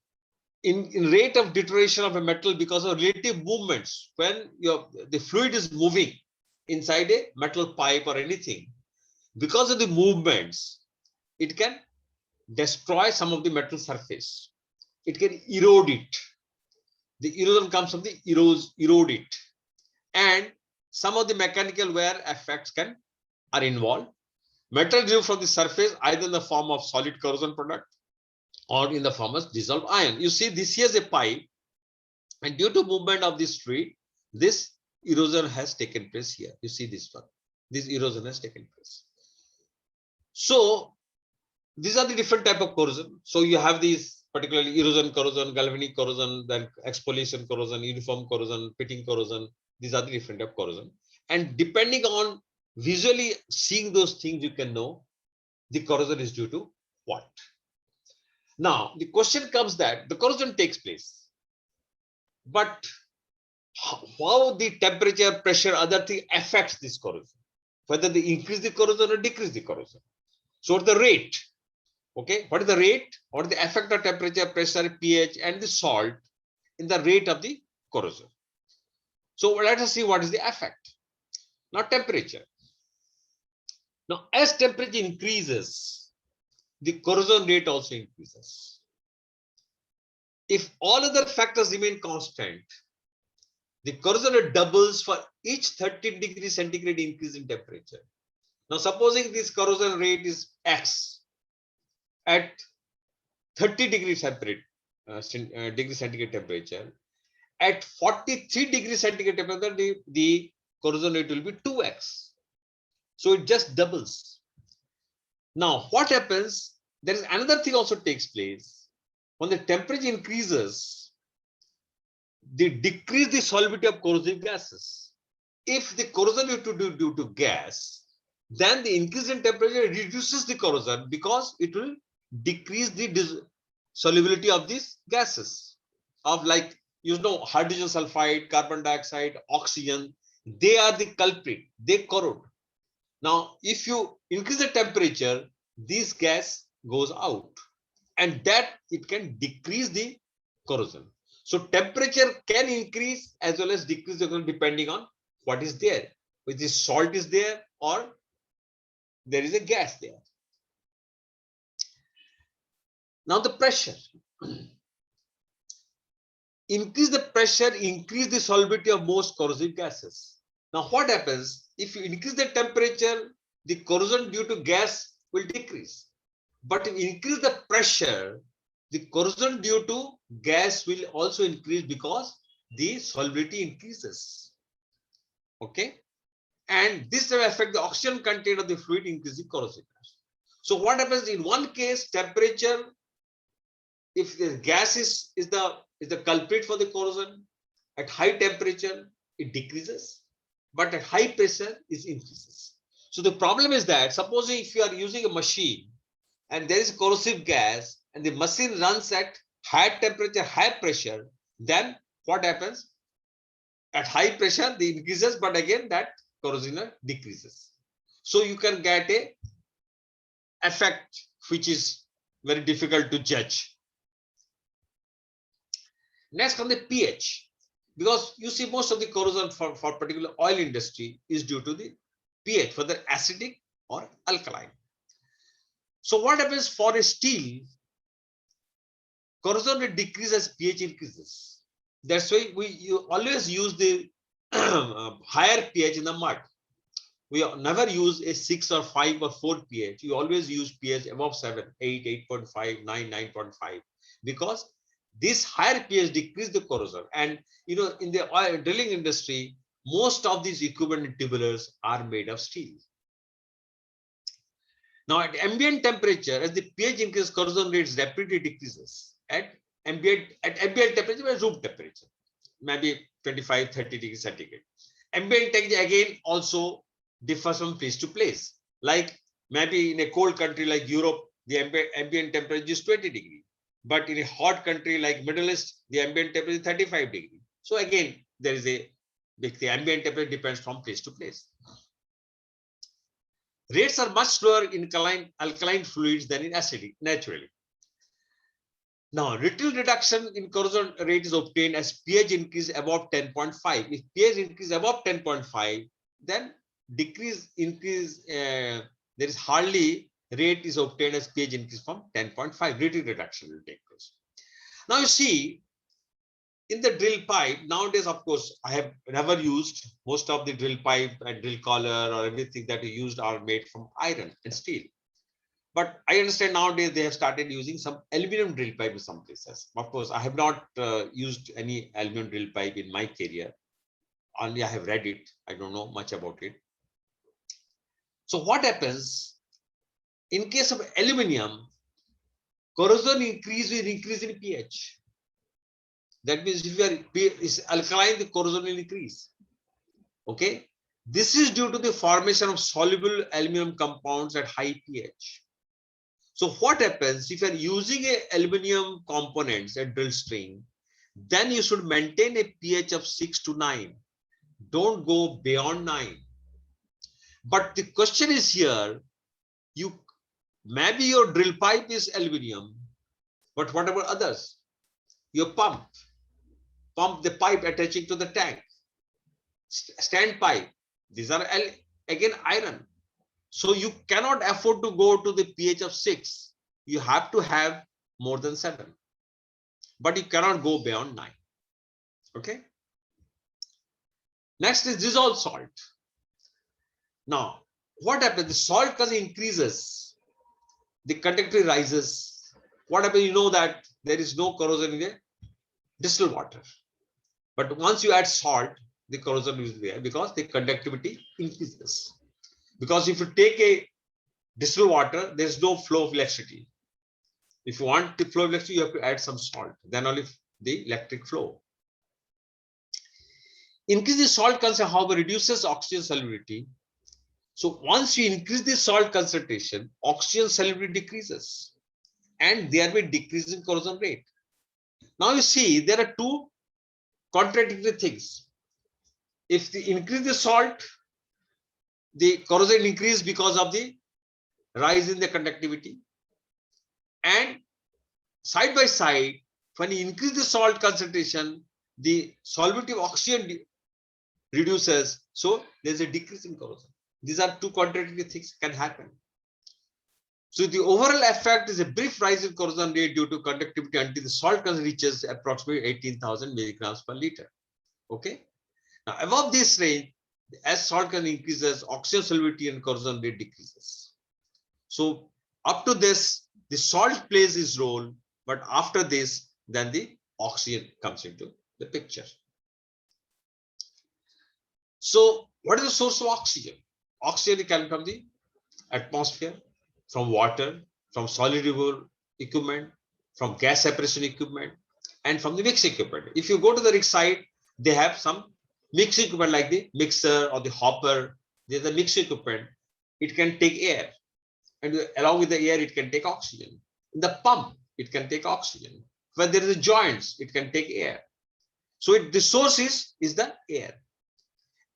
in rate of deterioration of a metal because of relative movements, when the fluid is moving inside a metal pipe or anything, because of the movements, it can destroy some of the metal surface. It can erode it. The erosion comes from the erode it, and some of the mechanical wear effects are involved. Metal removed from the surface either in the form of solid corrosion product or in the form of dissolved iron. You see, this here is a pipe, and due to movement of this fluid, this erosion has taken place here. You see this one. This erosion has taken place. So these are the different type of corrosion. So you have these particularly erosion corrosion, galvanic corrosion, then exfoliation corrosion, uniform corrosion, pitting corrosion. These are the different type of corrosion. And depending on visually seeing those things, you can know the corrosion is due to what. Now, the question comes that the corrosion takes place, but how the temperature, pressure, other thing affects this corrosion, whether they increase the corrosion or decrease the corrosion. So the rate, okay, what is the rate or the effect of temperature, pressure, pH, and the salt in the rate of the corrosion. So let us see what is the effect. Now temperature. Now as temperature increases, the corrosion rate also increases. If all other factors remain constant, the corrosion rate doubles for each 13 degrees centigrade increase in temperature. Now supposing this corrosion rate is X at 30 degrees centigrade temperature, at 43 degrees centigrade temperature, the corrosion rate will be 2x. So it just doubles. Now, what happens? There is another thing also takes place. When the temperature increases, they decrease the solubility of corrosive gases. If the corrosion is due to gas, then the increase in temperature reduces the corrosion because it will decrease the solubility of these gases of, like, hydrogen sulfide, carbon dioxide, oxygen. They are the culprit. They corrode. Now, if you increase the temperature, this gas goes out, and that it can decrease the corrosion. So temperature can increase as well as decrease the corrosion depending on what is there. Whether the salt is there or there is a gas there. Now the pressure. Increase the pressure, increase the solubility of most corrosive gases. Now what happens? If you increase the temperature, the corrosion due to gas will decrease. But if you increase the pressure, the corrosion due to gas will also increase because the solubility increases. Okay? And this will affect the oxygen content of the fluid, increasing corrosiveness. So what happens in one case, temperature, if the gas is the culprit for the corrosion, At high temperature, it decreases, but at high pressure, it increases. So the problem is that supposing if you are using a machine and there is corrosive gas and the machine runs at high temperature, high pressure, then what happens? At high pressure, the increases, but again that corrosion decreases. So you can get a effect which is very difficult to judge. Next on the pH, because you see most of the corrosion for particular oil industry is due to the pH, whether acidic or alkaline. So what happens for a steel? Corrosion rate decreases, pH increases. That's why you always use the higher pH in the mud. We never use a 6 or 5 or 4 pH. You always use pH above 7, 8, 8.5, 9, 9.5, because this higher pH decrease the corrosion. And in the oil drilling industry, most of these equipment and tubulars are made of steel. Now at ambient temperature, as the pH increases, corrosion rates rapidly decreases. At ambient temperature, room temperature, maybe 25, 30 degrees centigrade. Ambient temperature again also differs from place to place. Like maybe in a cold country like Europe, the ambient temperature is 20 degrees. But in a hot country like Middle East, the ambient temperature is 35 degrees. So again, there is the ambient temperature depends from place to place. Rates are much lower in alkaline fluids than in acidic, naturally. Now, little reduction in corrosion rate is obtained as pH increase above 10.5. If pH increase above 10.5, then there is hardly rate is obtained as pH increase from 10.5. Little reduction will take place. Now you see, in the drill pipe, nowadays, of course, I have never used most of the drill pipe and drill collar or everything that you used are made from iron and steel. But I understand nowadays they have started using some aluminum drill pipe in some places. Of course, I have not used any aluminum drill pipe in my career. Only I have read it. I don't know much about it. So what happens in case of aluminum? Corrosion increase will increase in pH. That means if you is alkaline, the corrosion will increase. Okay. This is due to the formation of soluble aluminum compounds at high pH. So what happens if you are using a aluminum components at drill string, then you should maintain a pH of 6 to 9. Don't go beyond 9. But the question is here, maybe your drill pipe is aluminum, but what about others? Your pump the pipe attaching to the tank, stand pipe, these are again iron. So you cannot afford to go to the pH of 6. You have to have more than 7, but you cannot go beyond 9. Okay. Next is dissolved salt. Now, what happens? The salt content increases, the conductivity rises. What happens? You know that there is no corrosion in the distilled water. But once you add salt, the corrosion is there because the conductivity increases. Because if you take a distilled water, there is no flow of electricity. If you want the flow of electricity, you have to add some salt. Then only the electric flow. Increase the salt concentration, however, reduces oxygen solubility. So once you increase the salt concentration, oxygen solubility decreases, and thereby decreasing corrosion rate. Now you see there are two contradictory things. If you increase the salt, the corrosion increase because of the rise in the conductivity. And side by side, when you increase the salt concentration, the solubility of oxygen reduces. So there's a decrease in corrosion. These are two contradictory things can happen. So the overall effect is a brief rise in corrosion rate due to conductivity until the salt concentration reaches approximately 18,000 milligrams per liter. Okay. Now above this range, as salt concentration increases, oxygen solubility and corrosion rate decreases. So up to this, the salt plays its role, but after this, then the oxygen comes into the picture. So what is the source of oxygen? Oxygen can come from the atmosphere, from water, from soluble equipment, from gas separation equipment, and from the mixed equipment. If you go to the rig site, they have some mixing equipment like the mixer or the hopper. There's a mixing equipment. It can take air, and along with the air, it can take oxygen. In the pump, it can take oxygen. When there is a joints, it can take air. So the source is the air.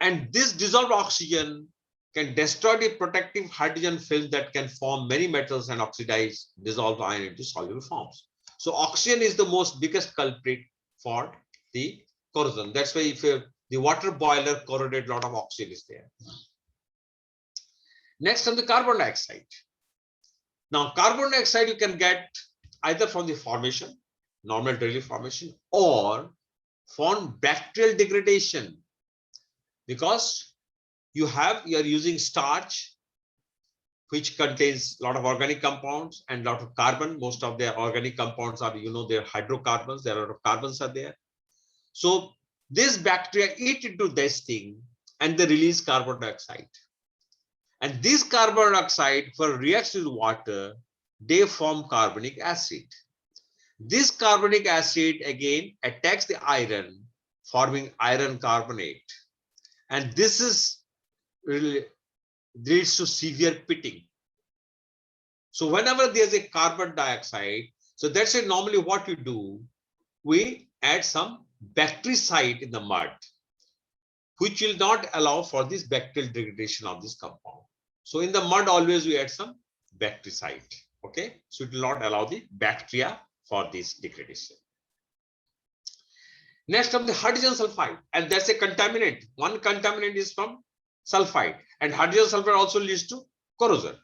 And this dissolved oxygen can destroy the protective hydrogen film that can form many metals and oxidize dissolved iron into soluble forms. So oxygen is the most biggest culprit for the corrosion. That's why if the water boiler corroded, a lot of oxygen is there. Next on the carbon dioxide. Now carbon dioxide you can get either from the formation, normal daily formation, or from bacterial degradation, because you are using starch, which contains a lot of organic compounds and a lot of carbon. Most of their organic compounds are, they're hydrocarbons. There are a lot of carbons are there. So this bacteria eat into this thing and they release carbon dioxide. And this carbon dioxide, for reacts with water, they form carbonic acid. This carbonic acid again attacks the iron, forming iron carbonate. And this is really leads to severe pitting. So whenever there's a carbon dioxide, so that's it. Normally what we do, we add some bactericide in the mud, which will not allow for this bacterial degradation of this compound. So in the mud, always we add some bactericide. Okay, so it will not allow the bacteria for this degradation. Next comes the hydrogen sulfide, and that's a contaminant. One contaminant is from sulfide, and hydrogen sulfide also leads to corrosion.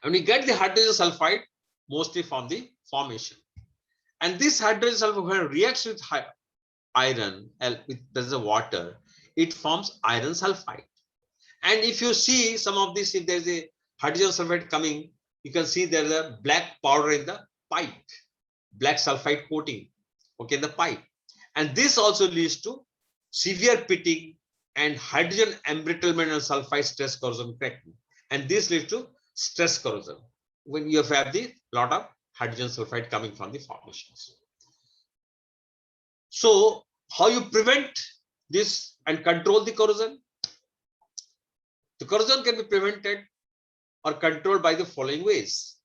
And we get the hydrogen sulfide mostly from the formation. And this hydrogen sulfide, when it reacts with iron, there's a water, it forms iron sulfide. And if you see some of this, if there's a hydrogen sulfide coming, you can see there's a black powder in the pipe, black sulfide coating, okay, in the pipe. And this also leads to severe pitting and hydrogen embrittlement and sulfide stress corrosion cracking. And this leads to stress corrosion when you have the lot of hydrogen sulfide coming from the formations. So how you prevent this and control the corrosion? The corrosion can be prevented or controlled by the following ways.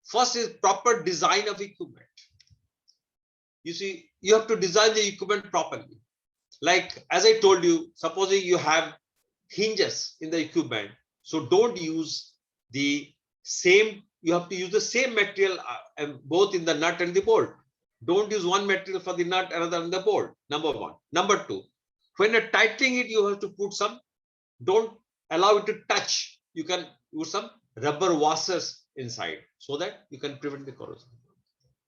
First is proper design of equipment. You see, you have to design the equipment properly. Like, as I told you, supposing you have hinges in the equipment, so don't use the same, you have to use the same material both in the nut and the bolt. Don't use one material for the nut, another in the bolt, number one. Number two, when you're tightening it, you have to put some, don't allow it to touch. You can use some rubber washers inside so that you can prevent the corrosion.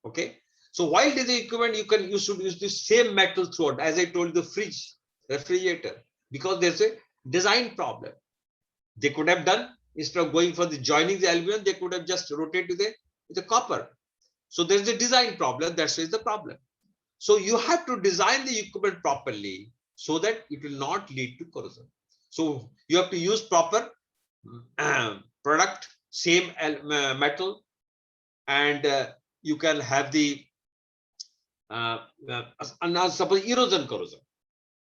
Okay. So while it is the equipment, you should use the same metal throughout. As I told you, the fridge, refrigerator, because there's a design problem. They could have done, instead of going for the joining the aluminum, they could have just rotated the copper. So there's a design problem. That's the problem. So you have to design the equipment properly so that it will not lead to corrosion. So you have to use proper product, same metal, and you can have the now suppose erosion corrosion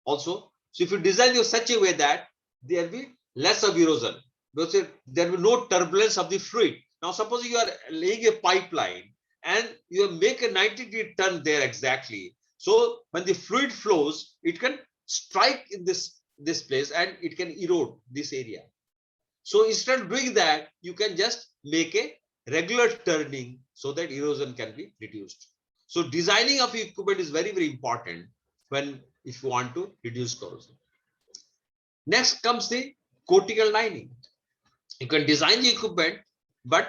also. So if you design in such a way that there will be less of erosion, because there will be no turbulence of the fluid. Now suppose you are laying a pipeline and you make a 90-degree turn there exactly. So when the fluid flows, it can strike in this place and it can erode this area. So instead of doing that, you can just make a regular turning so that erosion can be reduced. So designing of equipment is very, very important if you want to reduce corrosion. Next comes the coating and lining. You can design the equipment, but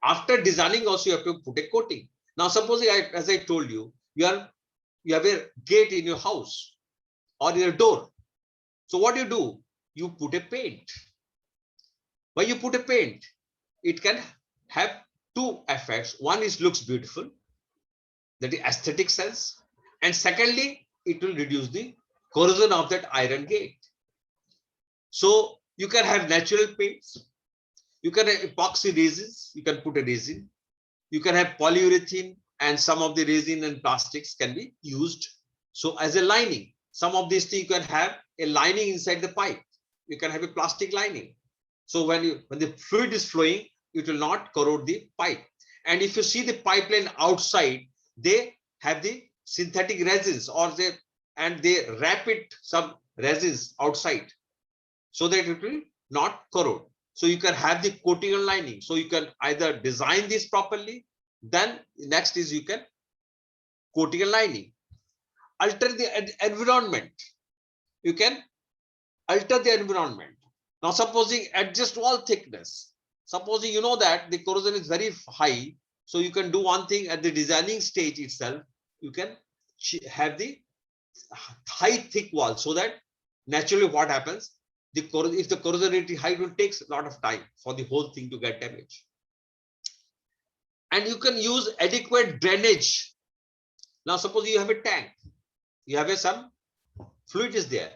after designing also you have to put a coating. Now supposing, as I told you, you have a gate in your house or your door. So what do? You put a paint. When you put a paint, it can have two effects. One is looks beautiful, that is aesthetic sense, and secondly, it will reduce the corrosion of that iron gate. So you can have natural paints, you can have epoxy resins, you can put a resin, you can have polyurethane, and some of the resin and plastics can be used so as a lining. some of these things you can have a lining inside the pipe. You can have a plastic lining. So when the fluid is flowing, it will not corrode the pipe. And if you see the pipeline outside, they have the synthetic resins they wrap it some resins outside so that it will not corrode. So you can have the coating and lining. So you can either design this properly. Then next is you can coating and lining. Alter the environment. You can alter the environment. Now, supposing adjust wall thickness. Supposing you know that the corrosion is very high, so you can do one thing at the designing stage itself. You can have the high thick wall so that naturally what happens, if the corrosion rate is high, it will take a lot of time for the whole thing to get damaged. And you can use adequate drainage. Now, suppose you have a tank, you have some fluid is there.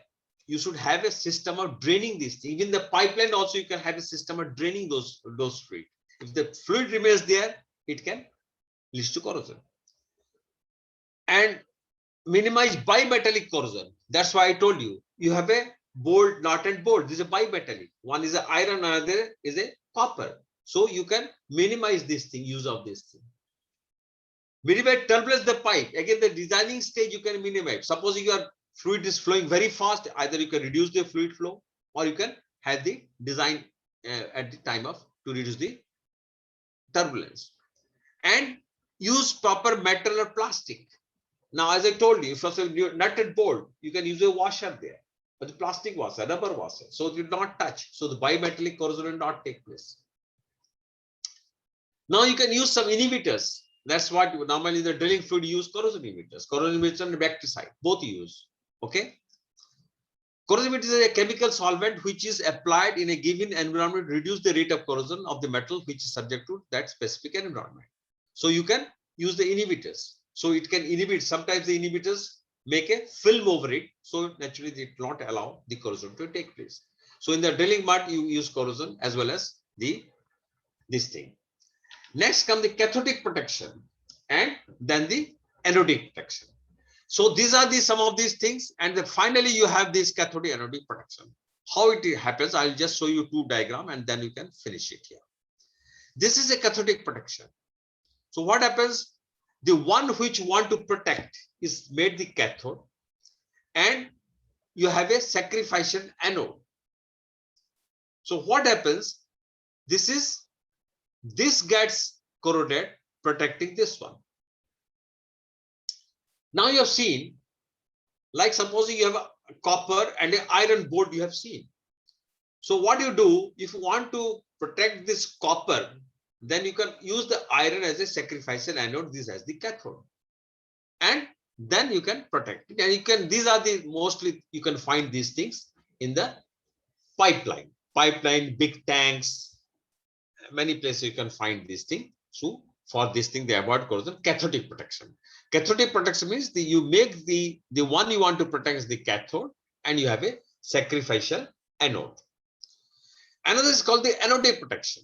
You should have a system of draining this thing. Even the pipeline also, you can have a system of draining those fluid. If the fluid remains there, it can lead to corrosion. And minimize bimetallic corrosion. That's why I told you, you have a bolt, nut and bolt. This is a bimetallic. One is an iron, another is a copper. So you can minimize this thing, use of this thing. Minimize turbulence the pipe. Again, the designing stage you can minimize. Suppose your fluid is flowing very fast, either you can reduce the fluid flow or you can have the design at the time of to reduce the turbulence. And use proper metal or plastic. Now, as I told you, if it's a nut and bolt, you can use a washer there, but the plastic washer, rubber washer, so it will not touch. So the bimetallic corrosion will not take place. Now you can use some inhibitors. That's what normally the drilling fluid use corrosion inhibitors. Corrosion inhibitors and bacticide, both use. Okay. Corrosion inhibitor is a chemical solvent which is applied in a given environment to reduce the rate of corrosion of the metal which is subject to that specific environment. So you can use the inhibitors. So it can inhibit. Sometimes the inhibitors make a film over it. So naturally it will not allow the corrosion to take place. So in the drilling mud, you use corrosion as well as this thing. Next comes the cathodic protection and then the anodic protection. So these are some of these things. And then finally you have this cathodic anodic protection. How it happens, I'll just show you two diagrams and then you can finish it here. This is a cathodic protection. So what happens? The one which you want to protect is made the cathode and you have a sacrificial anode. So what happens? This gets corroded, protecting this one. Now you have seen, like supposing you have a copper and an iron bolt you have seen. So what you do, if you want to protect this copper, then you can use the iron as a sacrificial anode, this as the cathode. And then you can protect it. And you can, these are the mostly, you can find these things in the pipeline, big tanks, many places you can find this thing. So for this thing, they avoid corrosion. Cathodic protection. Cathodic protection means you make the one you want to protect is the cathode and you have a sacrificial anode. Another is called the anodic protection.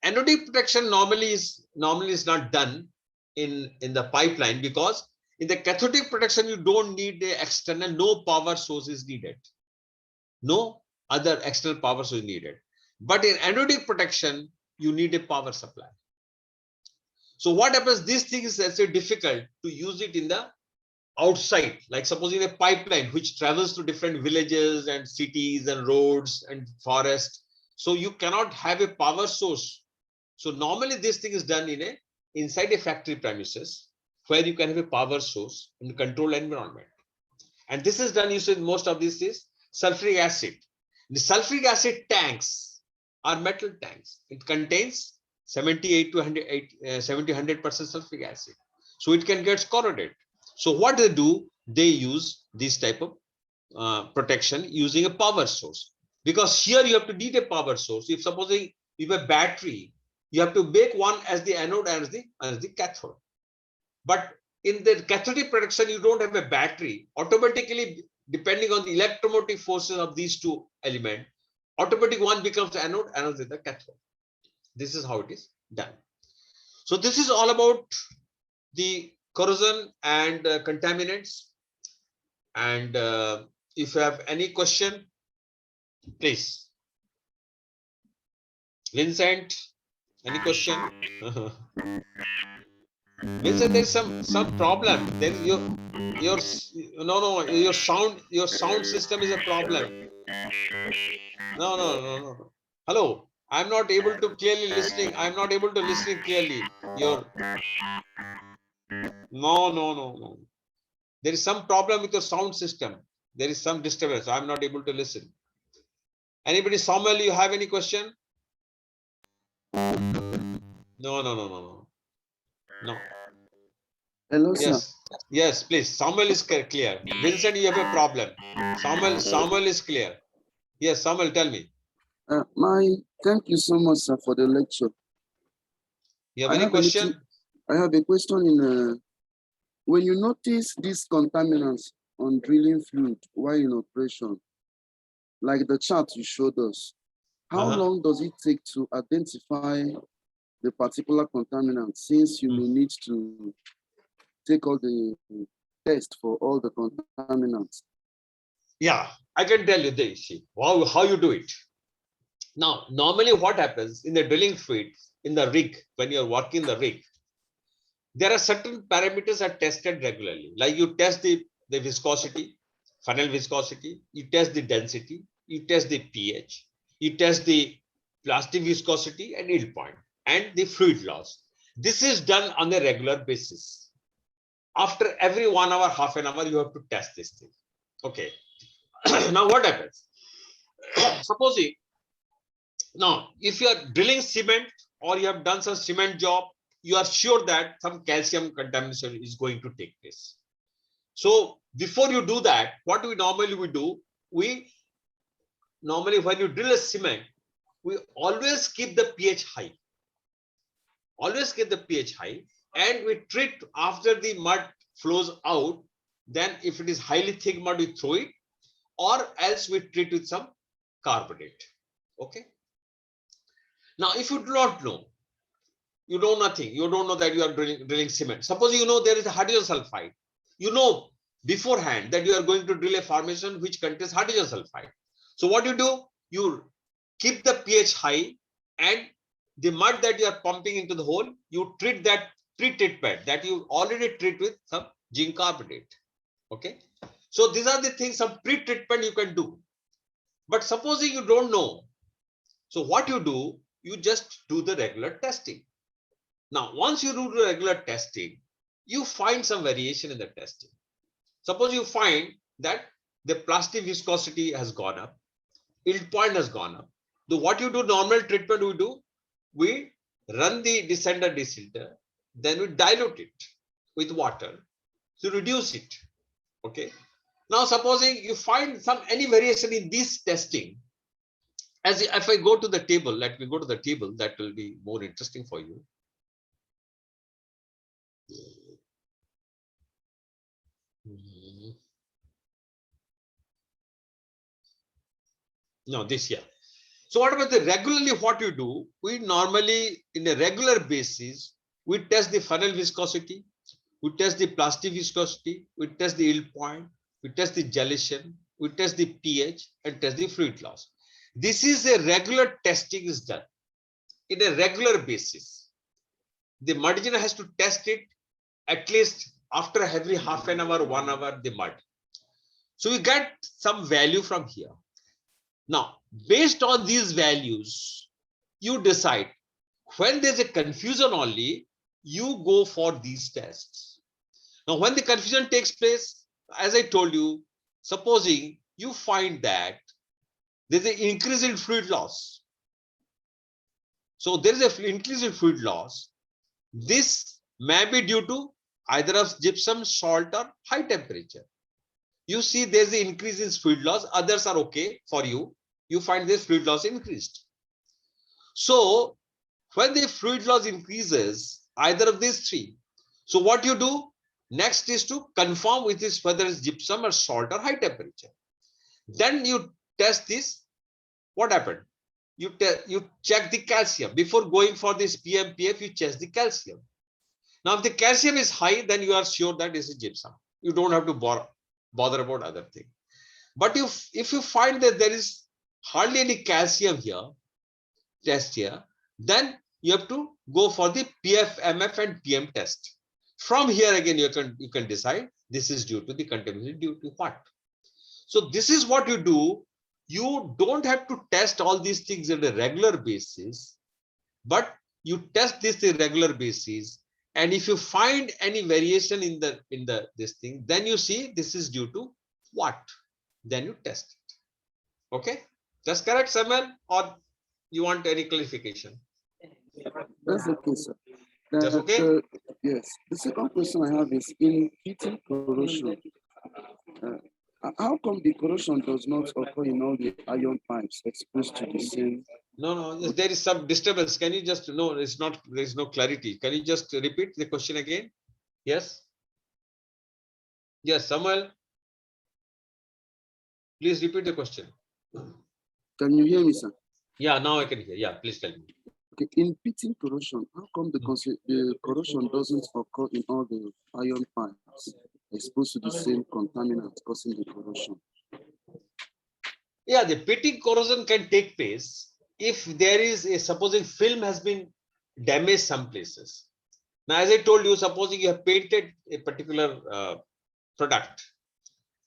Anodic protection normally is not done in the pipeline, because in the cathodic protection you don't need the external, no power source is needed. No other external power source is needed. But in anodic protection, you need a power supply. So what happens? This thing is actually difficult to use it in the outside, like supposing a pipeline which travels to different villages and cities and roads and forests. So you cannot have a power source. So normally this thing is done inside a factory premises where you can have a power source in a controlled environment. And this is done using most of this is sulfuric acid. The sulfuric acid tanks are metal tanks. It contains 78 to 100% sulfuric acid. So it can get corroded. So what they do, they use this type of protection using a power source. Because here you have to need a power source. If supposing you have a battery, you have to make one as the anode and as the cathode. But in the cathodic protection, you don't have a battery. Automatically, depending on the electromotive forces of these two elements, automatically one becomes the anode, another is the cathode. This is how it is done. So this is all about the corrosion and contaminants. And if you have any question, please. Vincent, any question? Vincent, there's some problem. There is your your sound system is a problem. No. Hello, I'm not able to clearly listening. I'm not able to listen clearly. Your no. There is some problem with your sound system. There is some disturbance. I'm not able to listen. Anybody, Samuel, you have any question? No. Hello, sir. Yes, please. Samuel is clear. Vincent, you have a problem. Samuel is clear. Yes, Samuel, tell me. Thank you so much, sir, for the lecture. You have any question? I have a question when you notice these contaminants on drilling fluid while in operation, like the chart you showed us, how long does it take to identify the particular contaminant, since you may need to take all the test for all the contaminants? Yeah, I can tell you this. How you do it. Now, normally what happens in the drilling fluid, in the rig, when you're working the rig, there are certain parameters are tested regularly. Like you test the viscosity, funnel viscosity, you test the density, you test the pH, you test the plastic viscosity and yield point, and the fluid loss. This is done on a regular basis. After every 1 hour, half an hour, you have to test this thing. Okay. Now what happens? Supposing, now if you are drilling cement or you have done some cement job, you are sure that some calcium contamination is going to take place. So before you do that, what we normally do, we normally when you drill a cement, we always keep the pH high. Always keep the pH high, and we treat after the mud flows out. Then if it is highly thick mud, we throw it, or else we treat with some carbonate. Okay. Now, if you do not know, you know nothing, you don't know that you are drilling cement. Suppose you know there is a hydrogen sulfide. You know beforehand that you are going to drill a formation which contains hydrogen sulfide. So what you do, you keep the pH high, and the mud that you are pumping into the hole, you treat that treatment that you already treat with some zinc carbonate. Okay. So these are the things, some pre-treatment you can do. But supposing you don't know, so what you do, you just do the regular testing. Now, once you do the regular testing, you find some variation in the testing. Suppose you find that the plastic viscosity has gone up, yield point has gone up. So what you do, normal treatment we do, we run the descender desilter, then we dilute it with water to reduce it. Okay. Now, supposing you find any variation in this testing, as if I go to the table, let me go to the table, that will be more interesting for you. No, this here. So what about the regularly, what you do, we normally in a regular basis, we test the funnel viscosity, we test the plastic viscosity, we test the yield point, we test the gelation, we test the pH, and test the fluid loss. This is a regular testing is done in a regular basis. The mud engineer has to test it at least after every half an hour, 1 hour, the mud. So we get some value from here. Now, based on these values, you decide. When there's a confusion only, you go for these tests. Now, when the confusion takes place, as I told you, supposing you find that there's an increase in fluid loss. So there is an increase in fluid loss. This may be due to either of gypsum, salt, or high temperature. You see there's an increase in fluid loss. Others are okay for you. You find this fluid loss increased. So when the fluid loss increases, either of these three, so what you do next is to confirm with this whether it's gypsum or salt or high temperature. Then you test this. What happened? You check the calcium before going for this PMPF. You check the calcium. Now, if the calcium is high, then you are sure that this is gypsum. You don't have to bother about other thing. But if you find that there is hardly any calcium here, test here, then you have to go for the PF, MF and PM test. From here again, you can decide this is due to the contamination, due to what. So this is what you do. You don't have to test all these things on a regular basis, but you test this on a regular basis. And if you find any variation in this thing, then you see this is due to what. Then you test it. Okay, that's correct, Samuel, or you want any clarification? That's okay, sir. That's okay. Yes. The second question I have is in heating corrosion. How come the corrosion does not occur in all the iron pipes exposed to the same? No, there is some disturbance. Can you just, no, it's not, there is no clarity. Can you just repeat the question again? Yes. Yes, Samuel. Please repeat the question. Can you hear me, sir? Yeah, now I can hear. Yeah, please tell me. Okay. In pitting corrosion, how come the corrosion doesn't occur in all the iron pipes exposed to the same contaminant causing the corrosion? Yeah, the pitting corrosion can take place if there is a, supposing film has been damaged some places. Now, as I told you, supposing you have painted a particular product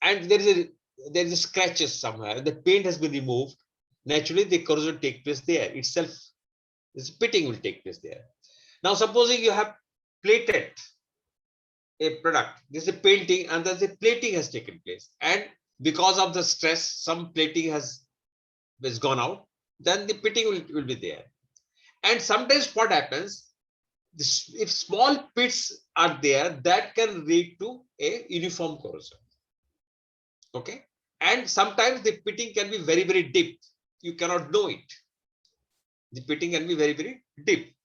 and there is a scratches somewhere, the paint has been removed, naturally the corrosion take place there itself. This pitting will take place there. Now, supposing you have plated a product, this is a painting and there's a plating has taken place, and because of the stress, some plating has gone out, then the pitting will be there. And sometimes what happens, if small pits are there, that can lead to a uniform corrosion. Okay, and sometimes the pitting can be very, very deep. You cannot know it. The pitting can be very, very deep.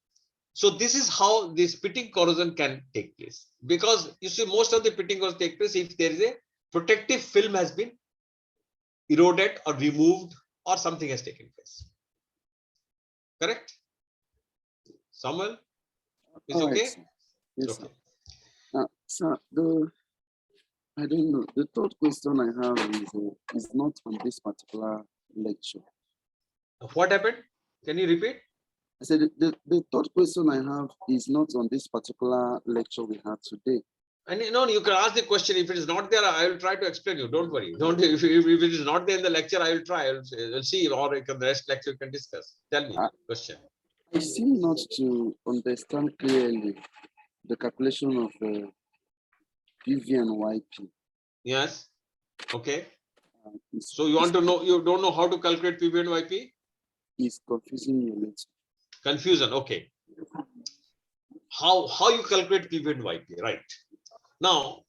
So this is how this pitting corrosion can take place, because you see most of the pitting corrosion take place if there is a protective film has been eroded or removed or something has taken place. Correct? Samuel, is All okay? right, sir. Yes, Okay. sir. Now, sir, I don't know. The third question I have is not on this particular lecture. What happened? Can you repeat? I said the third question I have is not on this particular lecture we had today. And you can ask the question. If it is not there, I will try to explain you. Don't worry. Don't. If it is not there in the lecture, I will try. I'll see, or in the rest lecture we can discuss. Tell me question. I seem not to understand clearly the calculation of PV and YP. Yes. Okay. So you want to know? You don't know how to calculate PV and YP? Is confusing me a little. Confusion. Okay. How you calculate PV and YP? Right. Now,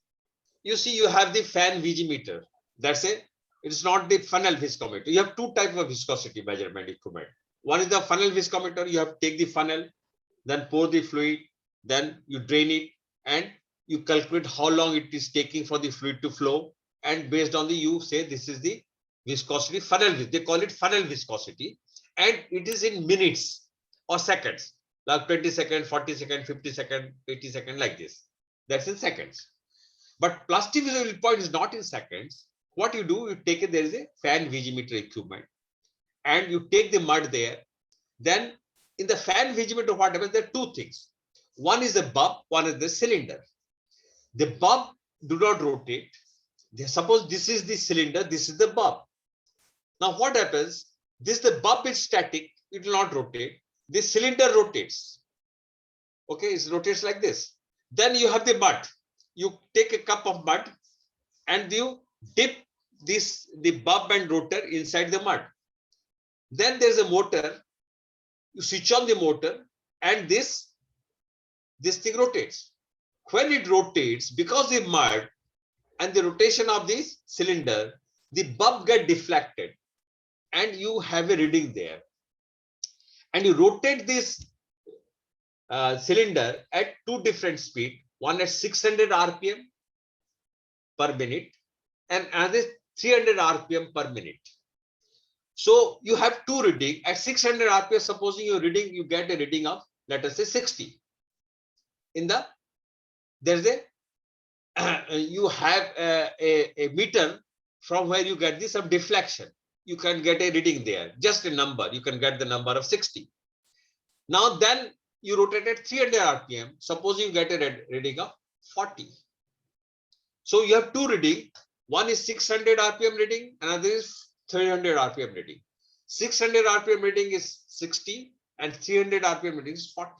you see, you have the fan VG meter. That's it. It's not the funnel viscometer. You have two types of viscosity measurement equipment. One is the funnel viscometer. You have to take the funnel, then pour the fluid, then you drain it, and you calculate how long it is taking for the fluid to flow. And based on the, you say this is the viscosity funnel. They call it funnel viscosity, and it is in minutes or seconds, like 20 seconds, 40 seconds, 50 seconds, 80 seconds, like this. That's in seconds. But plastic visibility point is not in seconds. What you do, you take it, there is a fan vigimeter equipment, and you take the mud there. Then in the fan vigimeter, what happens? There are two things. One is the bulb, one is the cylinder. The bulb do not rotate. Suppose this is the cylinder, this is the bulb. Now what happens? The bulb is static, it will not rotate. The cylinder rotates. Okay, it rotates like this. Then you have the mud. You take a cup of mud and you dip the bulb and rotor inside the mud. Then there's a motor. You switch on the motor and this thing rotates. When it rotates, because the mud and the rotation of the cylinder, the bulb get deflected and you have a reading there. And you rotate this cylinder at two different speeds, one at 600 RPM per minute and another 300 RPM per minute. So you have two reading at 600 RPM. Supposing you get a reading of, let us say 60. There's a you have a meter from where you get this some deflection. You can get a reading there, just a number. You can get the number of 60. Now then you rotate at 300 RPM. Suppose you get a reading of 40. So you have two reading. One is 600 RPM reading, another is 300 RPM reading. 600 RPM reading is 60 and 300 RPM reading is 40.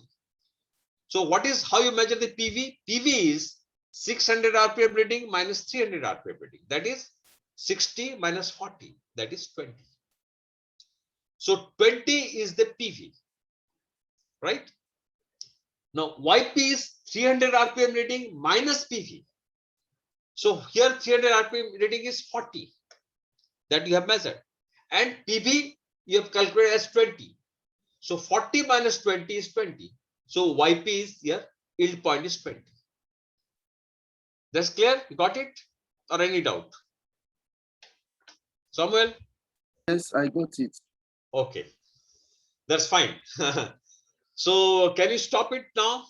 So what is how you measure the PV? PV is 600 RPM reading minus 300 RPM reading. That is 60 minus 40. That is 20. So 20 is the PV, right? Now YP is 300 RPM reading minus PV. So here 300 RPM reading is 40 that you have measured, and PV you have calculated as 20. So 40 minus 20 is 20. So YP is here, yield point is 20. That's clear? You got it? Or any doubt? Samuel? Yes, I got it. Okay, that's fine. So can you stop it now?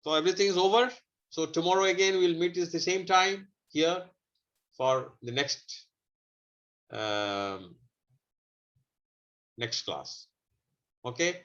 So everything is over. So tomorrow again we'll meet at the same time here for the next next class. Okay.